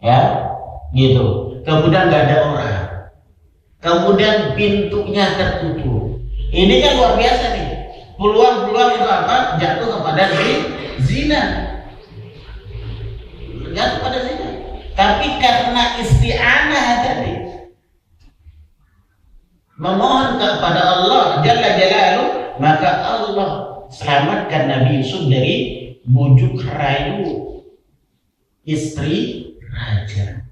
ya, gitu. Kemudian nggak ada orang, kemudian pintunya tertutup. Ini kan luar biasa nih. Peluang-peluang itu apa? Jatuh kepada zina. jatuh pada zina. Tapi karena isti'anah tadi, memohon kepada Allah Jalla Jalaluhu, maka Allah selamatkan Nabi Yusuf dari bujuk rayu istri raja.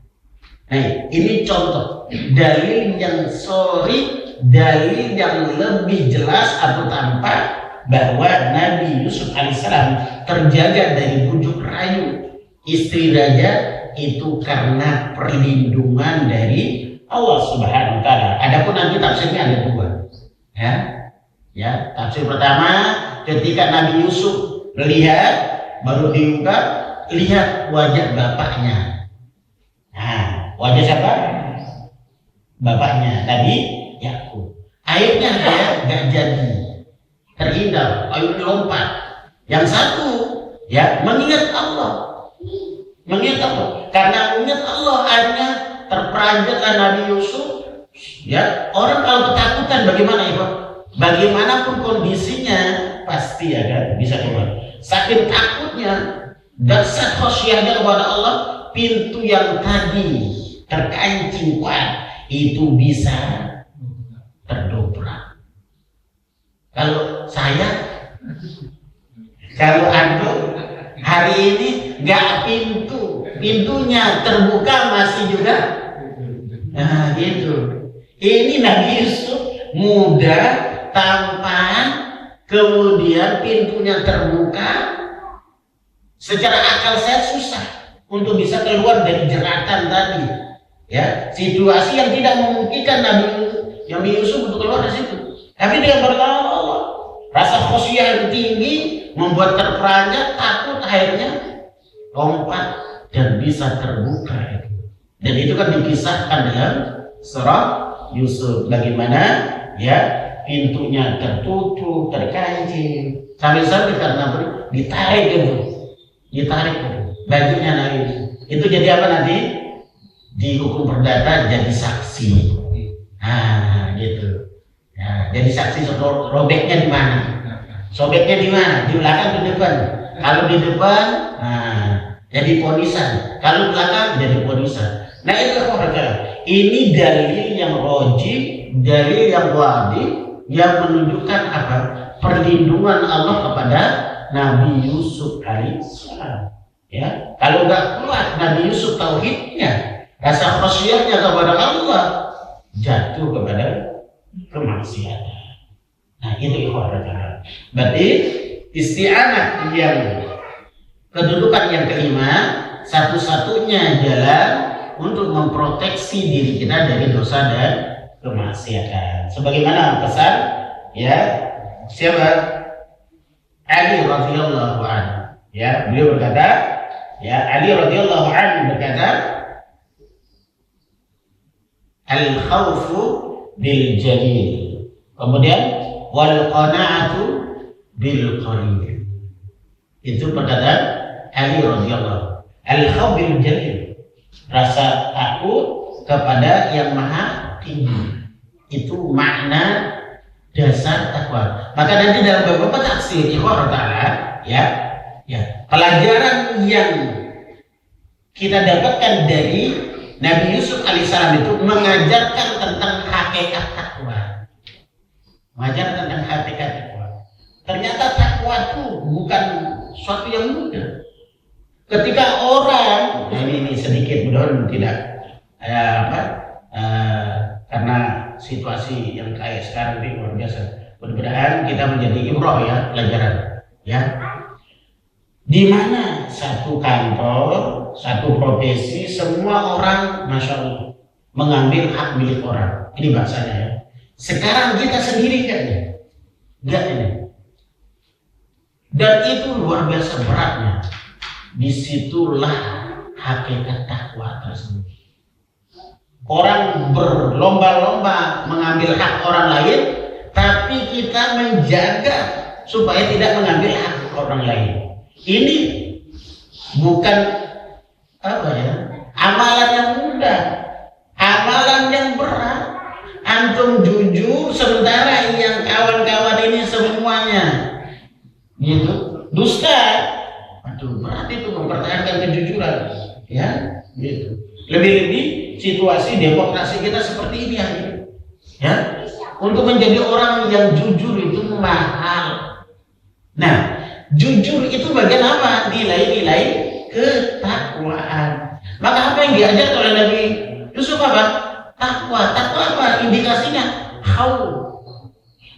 Nah, ini contoh dalil yang dalil yang lebih jelas atau tampak bahwa Nabi Yusuf alaihissalam terjaga dari bujuk rayu istri raja itu karena perlindungan dari Allah Subhanahu wa taala. Adapun nanti tafsirnya ada dua. Ya, tafsir pertama ketika Nabi Yusuf melihat baru dibuka, lihat wajah bapaknya. Nah, wajah siapa? Bapaknya Nabi Yakub. Akhirnya dia gak jadi, terhindar, akhirnya lompat. Yang satu ya mengingat Allah. Karena mengingat Allah akhirnya terperanjatlah Nabi Yusuf. Ya, orang kalau ketakutan bagaimana ya Pak? Bagaimanapun kondisinya pasti akan bisa keluar. Saking takutnya dan khosyahnya kepada Allah, pintu yang tadi terkancing kuat itu bisa terdobrak. Kalau antum hari ini nggak pintunya terbuka masih juga, nah gitu. Ini Nabi Yusuf muda, tampan, kemudian pintunya terbuka. Secara akal saya susah untuk bisa keluar dari jeratan tadi. Ya, situasi yang tidak memungkinkan Nabi Yusuf untuk keluar dari situ. Tapi dengan berkat Allah, rasa khosyah yang tinggi membuat terperanjat, takut, akhirnya lompat dan bisa terbuka. Dan itu kan dikisahkan dalam surah Yusuf, bagaimana ya pintunya tertutup, terkancing, sampai karena ditarik bajunya Nabi. Itu jadi apa nanti? Di hukum perdata jadi saksi. Nah, gitu. Nah, jadi saksi robeknya di mana? Sobeknya di mana? Di belakang atau di depan? Kalau di depan, nah, jadi ponisan. Kalau belakang jadi ponisan. Nah, itu ini dalil yang rajih, dalil yang wajib, yang menunjukkan apa? Perlindungan Allah kepada Nabi Yusuf alaihissalam. Ya, kalau nggak kuat Nabi Yusuf tauhidnya, rasa khasyahnya kepada Allah, jatuh kepada kemaksiatan. Nah, itu ikhwan. Berarti isti'anah yang kedudukan yang kelima, satu-satunya jalan untuk memproteksi diri kita dari dosa dan kemaksiatan. Sebagaimana pesan ya siapa? Ali radhiyallahu anhu. Ya, beliau berkata, ya Ali radhiyallahu anhu berkata, al-khawfu bil jalil. Kemudian wal qana'atu bil qalil. Itu perkataan Ali radhiyallahu. Al-khawfu bil jalil. Rasa takut kepada yang maha tinggi. Itu makna dasar takwa. Maka nanti dalam beberapa tafsir ikhwan ta'ala ya, pelajaran yang kita dapatkan dari Nabi Yusuf alaihissalam itu mengajarkan tentang hakikat takwa. Mengajarkan tentang hakikat takwa. Ternyata takwa itu bukan suatu yang mudah. Ketika orang, ini sedikit mudah-mudahan tidak karena situasi yang kayak sekarang ini luar biasa. Mudah-mudahan kita menjadi ibrah ya, pelajaran ya. Di mana satu kantor, satu profesi, semua orang masya Allah mengambil hak milik orang. Ini bahasanya ya. Sekarang kita sendiri kan ya, enggak ini. Dan itu luar biasa beratnya. Disitulah hakikat takwa tersebut. Orang berlomba-lomba mengambil hak orang lain, tapi kita menjaga supaya tidak mengambil hak orang lain. Ini bukan amalan yang mudah, amalan yang berat. Antum jujur sementara yang kawan-kawan ini semuanya gitu dusta. Aduh, berat itu mempertahankan kejujuran. Ya, gitu. Lebih-lebih situasi demokrasi kita seperti ini hari ini. Ya, untuk menjadi orang yang jujur itu mahal. Nah, jujur itu bagian apa? Nilai-nilai ketakwaan. Maka apa yang diajar oleh Nabi Yusuf apa? Takwa. Takwa apa? Indikasinya haul.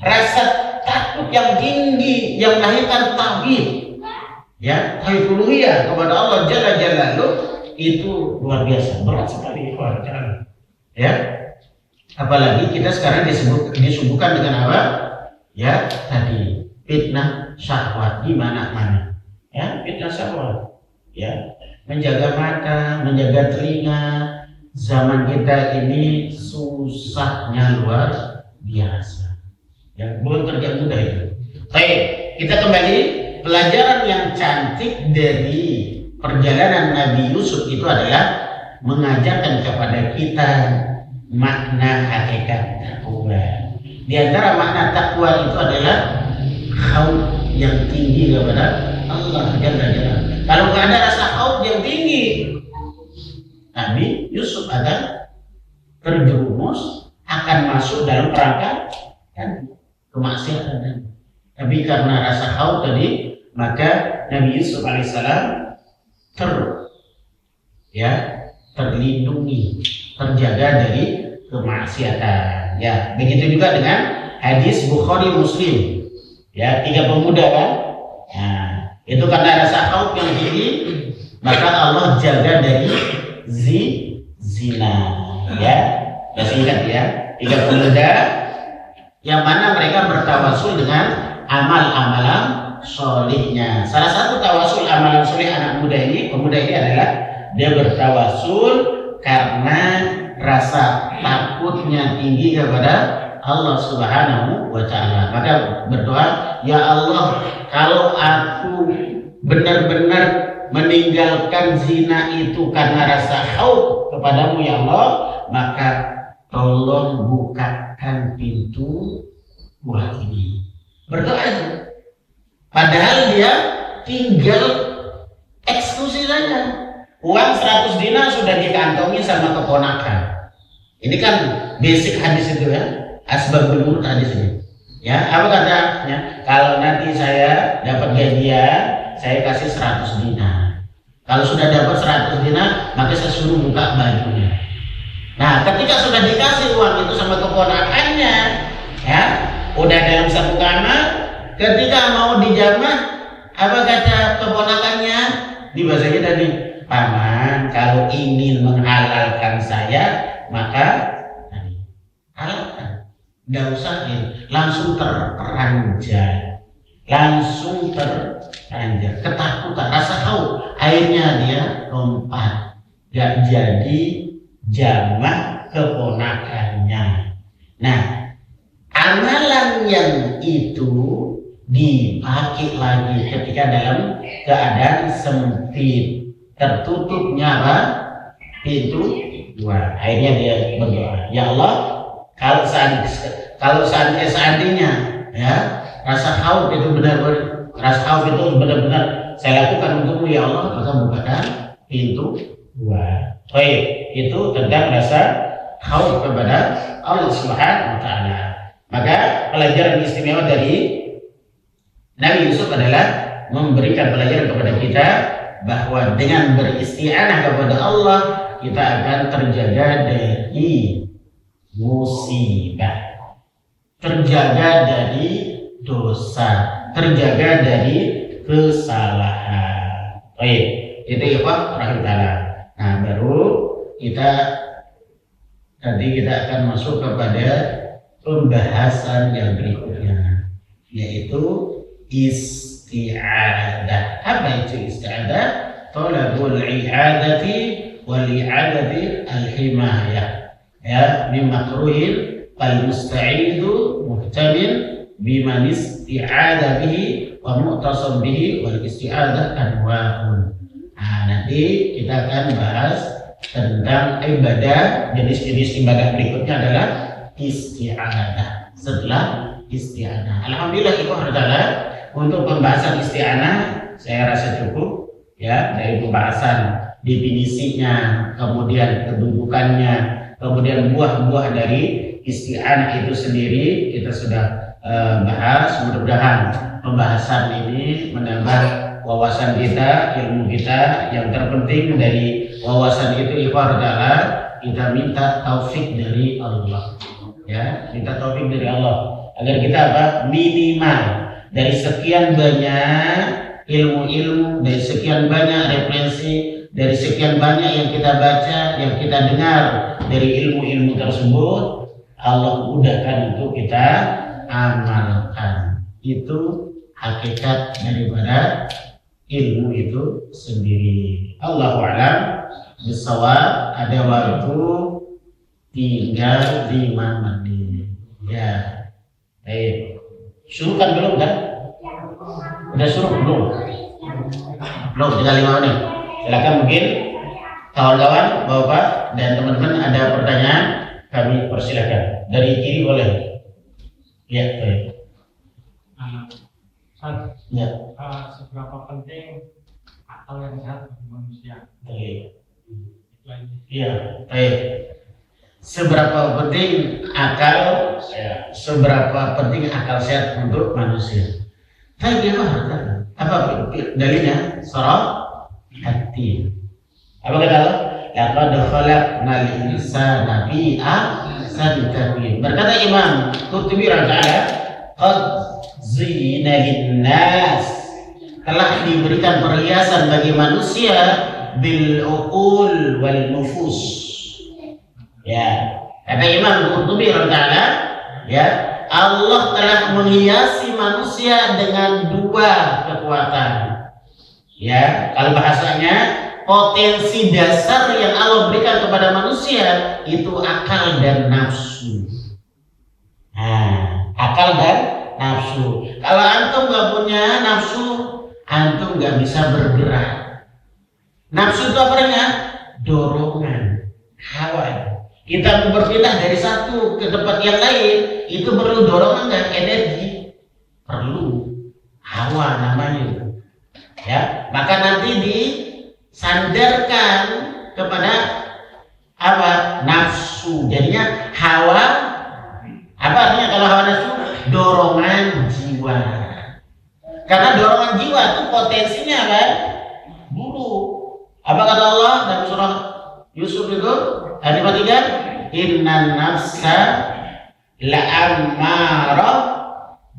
Rasa takut yang tinggi yang melahirkan tauhid. Ya, tauhid uluhiyah kepada Allah Jalla Jalaluh itu luar biasa, berat sekali. Ya. Apalagi kita sekarang disuguhkan dengan apa? Ya, tadi fitnah syahwat di mana-mana. Ya, fitnah syahwat. Ya, menjaga mata, menjaga telinga. Zaman kita ini susahnya luar biasa. Ya, belum kerja mudah itu. Baik, kita kembali. Pelajaran yang cantik dari perjalanan Nabi Yusuf itu adalah mengajarkan kepada kita makna hakikat takwa. Di antara makna takwa itu adalah khauf yang tinggi kepada Allah Jalla Jalla. Kalau nggak ada rasa khauf yang tinggi, Nabi Yusuf akan terjerumus, akan masuk dalam kerangka dan kemaksiatan. Tapi karena rasa khauf tadi, maka Nabi Yusuf alaihissalam terlindungi, terjaga dari kemaksiatan. Ya, begitu juga dengan hadis Bukhari Muslim. Ya, 3 pemuda kan. Nah, itu karena rasa khauf yang tinggi, maka Allah jaga dari zina. Ya, masih ingat ya, 3 pemuda yang mana mereka bertawasul dengan amal-amalan solihnya. Salah satu tawasul amalan solih anak pemuda ini adalah dia bertawasul karena rasa takutnya tinggi kepada Allah Subhanahu wa Ta'ala. Maka berdoa, ya Allah, kalau aku benar-benar meninggalkan zina itu karena rasa khauf kepadamu ya Allah, maka tolong bukakan pintu gua ini. Berdoa itu. Padahal dia tinggal eksekusi saja. Uang 100 dinar sudah dikantongi sama keponakan. Ini kan basic hadis itu ya. Asbabul wurud hadis ini. Ya, apa katanya? Kalau nanti saya dapat gajian, saya kasih 100 dinar. Kalau sudah dapat 100 dinar, maka saya suruh buka bajunya. Nah, ketika sudah dikasih uang itu sama keponakannya, ya, udah dalam satu kamar, ketika mau dijamah, apa kata keponakannya? Di bahasanya tadi, paman, kalau ingin menghalalkan saya, maka halalkan. Tidak usah langsung terperanjat, ketakutan, rasa khauf. Akhirnya dia lompat, gak jadi jamah keponakannya. Nah, amalan yang itu dipakai lagi ketika dalam keadaan sempit, tertutupnya apa? Pintu dua. Akhirnya dia berdoa, ya Allah, kalau seandainya ya rasa khauf itu benar-benar saya lakukan untukmu ya Allah, maka bukakan pintu dua. Baik, itu tentang rasa khauf kepada Allah Subhanahu wa Ta'ala. Maka pelajaran istimewa dari Nabi Yusuf adalah memberikan pelajaran kepada kita bahwa dengan beristi'anah kepada Allah kita akan terjaga dari musibah, terjaga dari dosa, terjaga dari kesalahan. Baik, itu ya Pak rahimahullah. Nah, baru kita akan masuk kepada pembahasan yang berikutnya, yaitu isti'adah. Apa itu isti'adah? Talabul i'adati wal i'adati al-himayah. Ya, min makruhin fal musta'idu muhtamin biman isti'ada bihi wa mu'tasam bihi wal isti'adah anwa'un. Nah, nanti kita akan bahas tentang ibadah, jenis-jenis ibadah berikutnya adalah isti'adah. Setelah isti'anah, alhamdulillah untuk pembahasan isti'anah saya rasa cukup ya, dari pembahasan definisinya, kemudian kedudukannya, kemudian buah-buah dari isti'anah itu sendiri kita sudah bahas. Mudah-mudahan pembahasan ini menambah wawasan kita, ilmu kita. Yang terpenting dari wawasan itu ikhwan ta'ala, kita minta taufik dari Allah, ya, minta taufik dari Allah agar kita minimal dari sekian banyak ilmu-ilmu, dari sekian banyak referensi, dari sekian banyak yang kita baca, yang kita dengar dari ilmu-ilmu tersebut, Allah mudahkan untuk kita amalkan. Itu hakikat daripada ilmu itu sendiri. Allahu a'lam bisawab. Ada waktu tinggal 5 menit. Ya. Baik. Suruh kan belum kan? Udah suruh belum? Belum, tinggal 5 menit. Silakan mungkin kawan-kawan, Bapak dan teman-teman ada pertanyaan, kami persilakan. Dari kiri boleh. Ya, baik. Ya.
Seberapa penting akal yang sehat bagi manusia?
Baik. Iya, baik. Seberapa penting akal, seberapa penting akal sehat untuk manusia? Saya gimana? Apa dalilnya? Surah At-Tin. Apa kata Allah? Laqad khalaqnal insana fi ahsani taqwim. Berkata Imam Qurtubi rahimahullah, qad zina linnas, telah diberikan perhiasan bagi manusia bil uqul wal nufus. Ya, kata Imam Qurtubi rahimahullah, ya, Allah telah menghiasi manusia dengan 2 kekuatan. Ya, kalau bahasanya potensi dasar yang Allah berikan kepada manusia itu akal dan nafsu. Nah, akal dan nafsu. Kalau antum nggak punya nafsu, antum nggak bisa bergerak. Nafsu itu apa? Dorongan, hawa. Kita berpindah dari satu ke tempat yang lain, itu perlu dorongan dan energi, perlu hawa namanya. Ya, maka nanti disandarkan kepada apa? Nafsu. Jadinya hawa. Apa artinya kalau hawa nafsu? Dorongan jiwa. Karena dorongan jiwa itu potensinya apa? Buruk. Apa kata Allah dalam surah Yusuf itu? Ayat 53, innan nafsa la'ammarah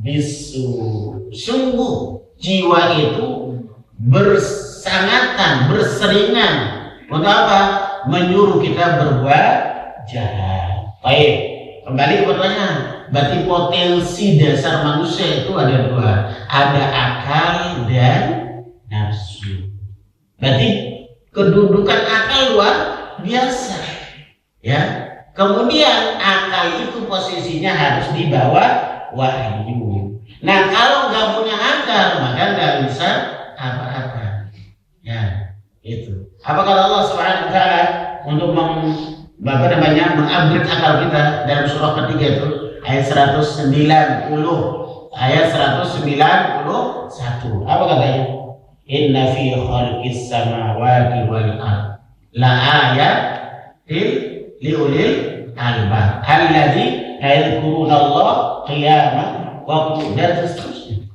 bisu. Sungguh jiwa itu bersangatan, berseringan untuk apa? Menyuruh kita berbuat jahat. Baik, kembali ke pertanyaan. Berarti potensi dasar manusia itu ada 2, ada akal dan nafsu. Berarti kedudukan akal luar biasa. Ya, kemudian akal itu posisinya harus di bawah wahyu. Nah, kalau nggak punya akal maka nggak bisa apa-apa. Ya, itu. Apa kata Allah Subhanahu wa taala untuk mengupgrade akal kita dalam surah ketiga itu ayat 190, ayat 191. Apa katanya? Inna fi khalqis samawati wal ard la ayatin liulil albab alladzi yadhkuruna Allah qiyaman wa qu'udan, dan seterusnya.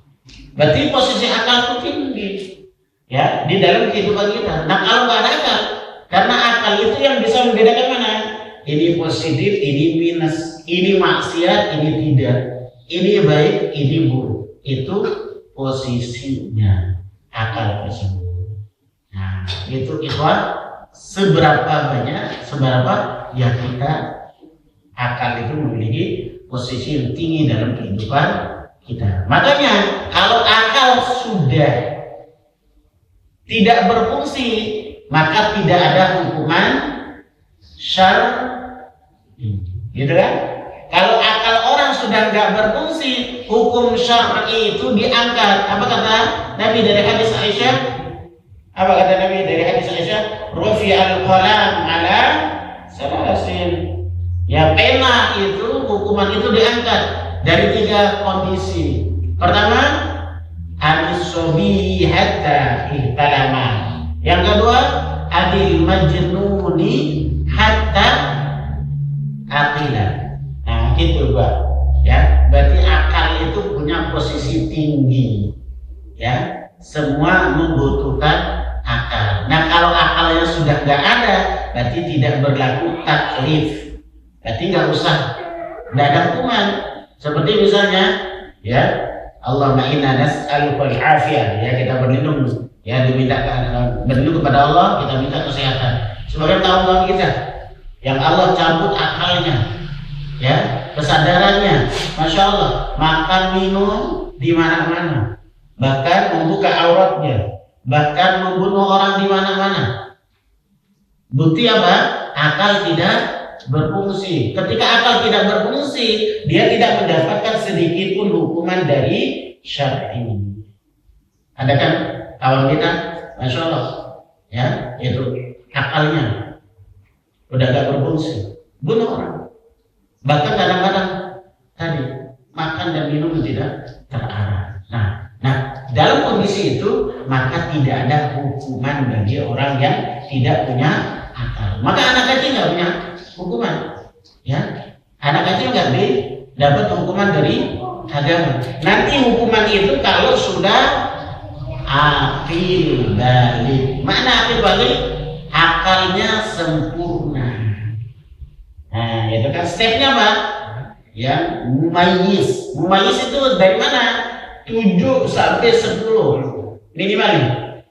Berarti posisi akal itu tinggi, ya, di dalam kehidupan kita. Nah, kalau nggak ada akal, karena akal itu yang bisa membedakan mana ini positif, ini minus, ini maksiat, ini tidak, ini baik, ini buruk. Itu posisinya akal tersebut. Nah, itu ikhwan, seberapa banyak, seberapa ya kita akal itu memiliki posisi yang tinggi dalam kehidupan kita. Makanya kalau akal sudah tidak berfungsi, maka tidak ada hukuman syar'i, gitu kan? Kalau akal orang sudah nggak berfungsi, hukum syar'i itu diangkat. Apa kata Nabi dari hadis Aisyah? Apa kata Nabi dari hadis Aisyah? Rufi'al qalam ala salasin. Ya, pena itu, hukuman itu diangkat dari 3 kondisi. Pertama, anis sobi hatta ihtalama. Yang kedua, adil majnuni hatta aqila. Nah, gitu Pak. Ya, berarti akal itu punya posisi tinggi. Ya, semua membutuhkan akal. Nah, kalau akalnya sudah nggak ada, berarti tidak berlaku taklif. Berarti nggak usah, nggak ada hukuman. Seperti misalnya, ya, Allahumma inna nas'aluka al-afiyah. Ya, kita berlindung, ya, berlindung kepada Allah, kita minta kesehatan. Sebagai kawan kita, yang Allah cabut akalnya, ya, kesadarannya, masya Allah, makan minum di mana-mana, bahkan membuka auratnya, bahkan membunuh orang di mana-mana. Bukti apa? Akal tidak berfungsi. Ketika akal tidak berfungsi, dia tidak mendapatkan sedikit pun hukuman dari syar'i. Ada kan kawan kita, masya Allah, ya, itu akalnya udah gak berfungsi, bunuh orang. Bahkan kadang-kadang tadi makan dan minum tidak terarah. Nah, dalam kondisi itu maka tidak ada hukuman bagi orang yang tidak punya akal. Maka anak kecil nggak punya hukuman, ya. Anak kecil nggak dapat hukuman dari agama. Nanti hukuman itu kalau sudah akil balik. Mana akil balik? Akalnya sempurna. Nah, itu kan stepnya Pak. Ya, mumayyiz. Mumayyiz itu dari mana? 7 sampai 10 minimal.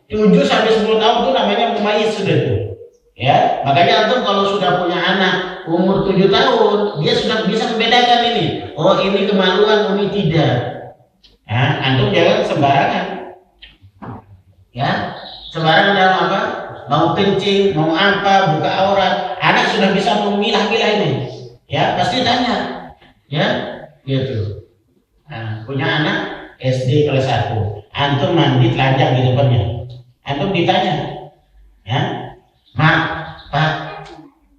7 sampai 10 tahun itu namanya mumayyiz sudah tuh. Ya, makanya antum kalau sudah punya anak umur 7 tahun, dia sudah bisa membedakan ini. Oh, ini kemaluan, ini tidak. Nah, antum jangan sembarangan. Ya, sembarangan dalam apa? Mau kencing, mau apa, buka aurat, anak sudah bisa memilah-milah ini. Ya, pasti tanya. Ya, gitu. Nah, punya anak SD kelas 1, antum mandi telanjang di depannya. Antum ditanya, ya, Mak, Pak,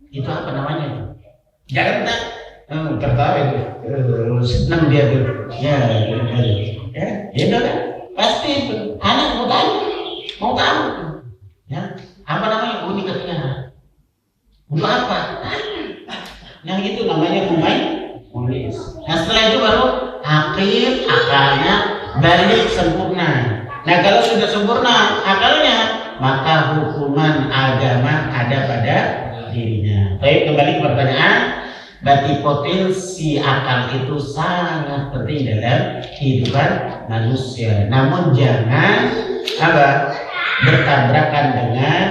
itu apa namanya itu? Jangan tak tertawa itu, senang dia tuh. Ya, itu kan, pasti itu. Anak mau tahu, ya. Apa namanya? Unik katanya. Untuk apa? Yang itu namanya mumayyiz. Nah, setelah itu baru akalnya balik sempurna. Nah, kalau sudah sempurna akalnya, maka hukuman agama ada pada dirinya. Baik, kembali ke pertanyaan. Berarti potensi akal itu sangat penting dalam kehidupan manusia. Namun jangan bertabrakan dengan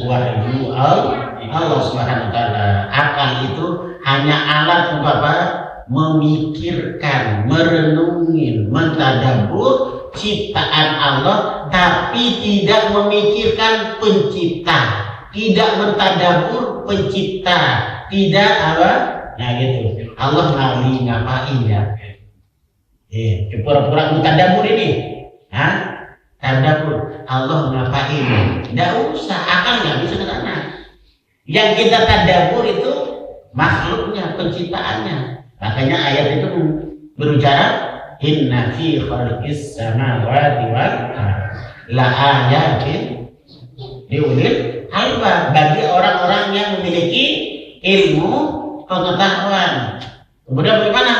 wahyu Allah Subhanahu wa taala. Akal itu hanya alat untuk apa? Memikirkan, merenungin, mentadabbur ciptaan Allah, tapi tidak memikirkan pencipta, tidak mentadabbur pencipta, tidak apa? Nah gitu. Allah ngapain ya? Pura-pura mentadabbur ini. Hah? Tadabbur Allah ngapain? Tidak usah, akal nggak bisa ke sana. Yang kita tadabbur itu makhluknya, penciptaannya. Makanya ayat itu berbicara inna fi khalqis samawati wal ardi la ayatin liulil albab, bagi orang-orang yang memiliki ilmu pengetahuan. Kemudian bagaimana?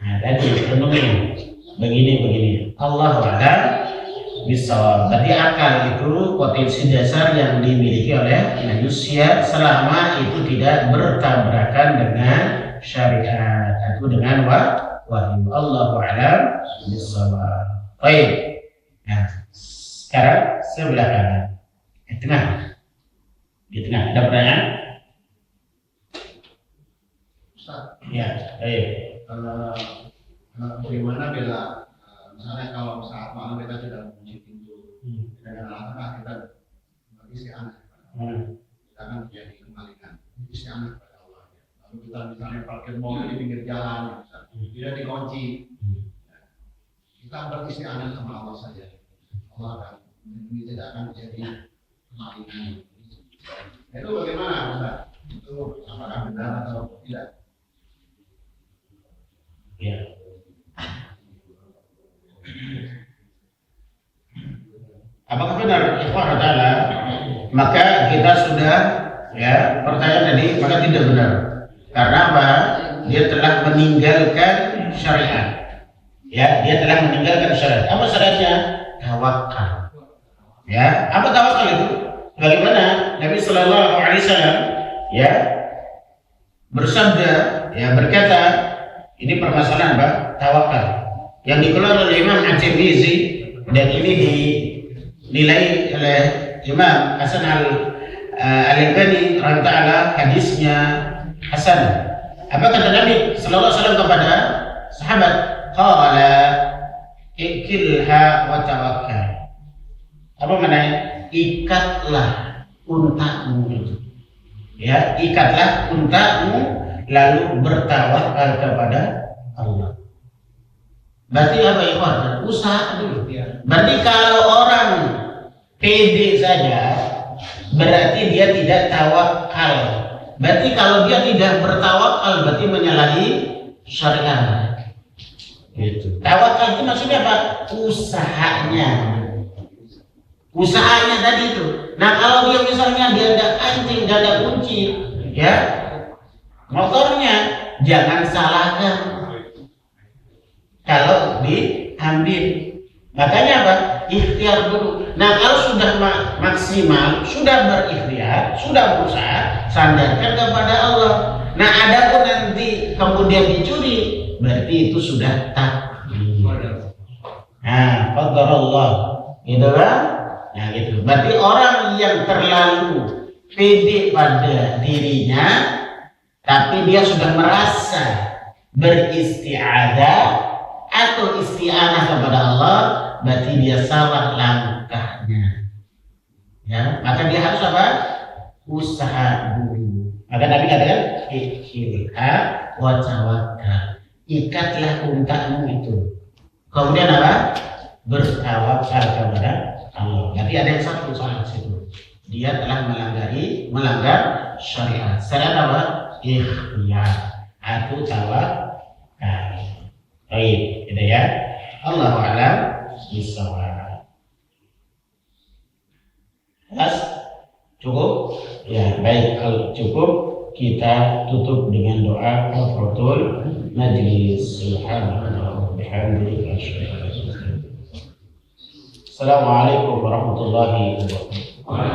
Nah, tadi renungin begini. Allahu a'lam bisawab. Berarti akal itu potensi dasar yang dimiliki oleh manusia selama itu tidak bertabrakan dengan syariat atau dengan wahyu. Allahu a'lam bisawab. Baik. Nah, sekarang sebelah kanan. Di tengah. Ada pertanyaan?
Ustaz.
Ya, baik.
Bagaimana bila misalnya kalau saat malam kita sudah mengunci pintu dengan alasan kita beristighfar, kita akan menjadi kembalikan isti'anah kepada Allah. Lalu kita misalnya parkir mobil di pinggir jalan, tidak dikunci, kita beristighfar sama Allah saja. Allah akan tidak akan menjadi kembalikan. Itu bagaimana Ustaz? Itu apakah benar atau tidak?
Ya. Apakah benar ikhwan ta'ala? Maka kita sudah ya pertanyaan tadi maka tidak benar. Karena apa? Dia telah meninggalkan syariat. Ya, dia telah meninggalkan syariat. Apa syariatnya? Tawakal. Ya, apa tawakal itu? Bagaimana Nabi Sallallahu Alaihi Wasallam ya bersabda, ya berkata, ini permasalahan apa? Tawakal. Yang dikeluarkan oleh Imam At-Tirmizi dan ini dinilai oleh Imam Hasan Al-Albani rahimahullah hadisnya hasan. Apa kata Nabi sallallahu alaihi wasallam kepada sahabat? Qala ikilha wa tawakkal. Apa maknanya? Ikatlah untamu itu. Ya, ikatlah untamu lalu bertawakal kepada Allah. Berarti apa ikhwan? Usaha dulu. Berarti kalau orang pede saja berarti dia tidak tawakal. Berarti kalau dia tidak bertawakal berarti menyalahi syariat. Gitu. Tawakal itu maksudnya apa? Usahanya. Usahanya tadi itu. Nah kalau dia misalnya dia ada kancing, dia ada kunci, ya motornya jangan salahkan. Kalau diambil, makanya apa? Ikhtiar dulu. Nah kalau sudah maksimal, sudah berikhtiar, sudah berusaha, sandarkan kepada Allah. Nah adapun nanti kemudian dicuri, berarti itu sudah takdir. Nah, qadarullah, gitu kan? Nah gitu. Berarti orang yang terlalu pede pada dirinya, tapi dia sudah merasa beristi'adah atau isti'anah kepada Allah, berarti dia salah langkahnya. Ya, maka dia harus apa? Usaha dulu. Maka Nabi katakan, ikhilha wa tawakkal. Ikatlah untamu itu. Kemudian apa? Bertawakal kepada Allah. Berarti ada yang satu soal situ. Dia telah melanggar syariat. Syariat apa? Ikhtiar atau tawakal. Baik, gitu ya. Allahu a'lam bishawab. Jelas? Cukup? Ya, baik. Kalau cukup, kita tutup dengan doa kafaratul majlis. Subhanallah wa bihamdihi. Assalamualaikum warahmatullahi wabarakatuh.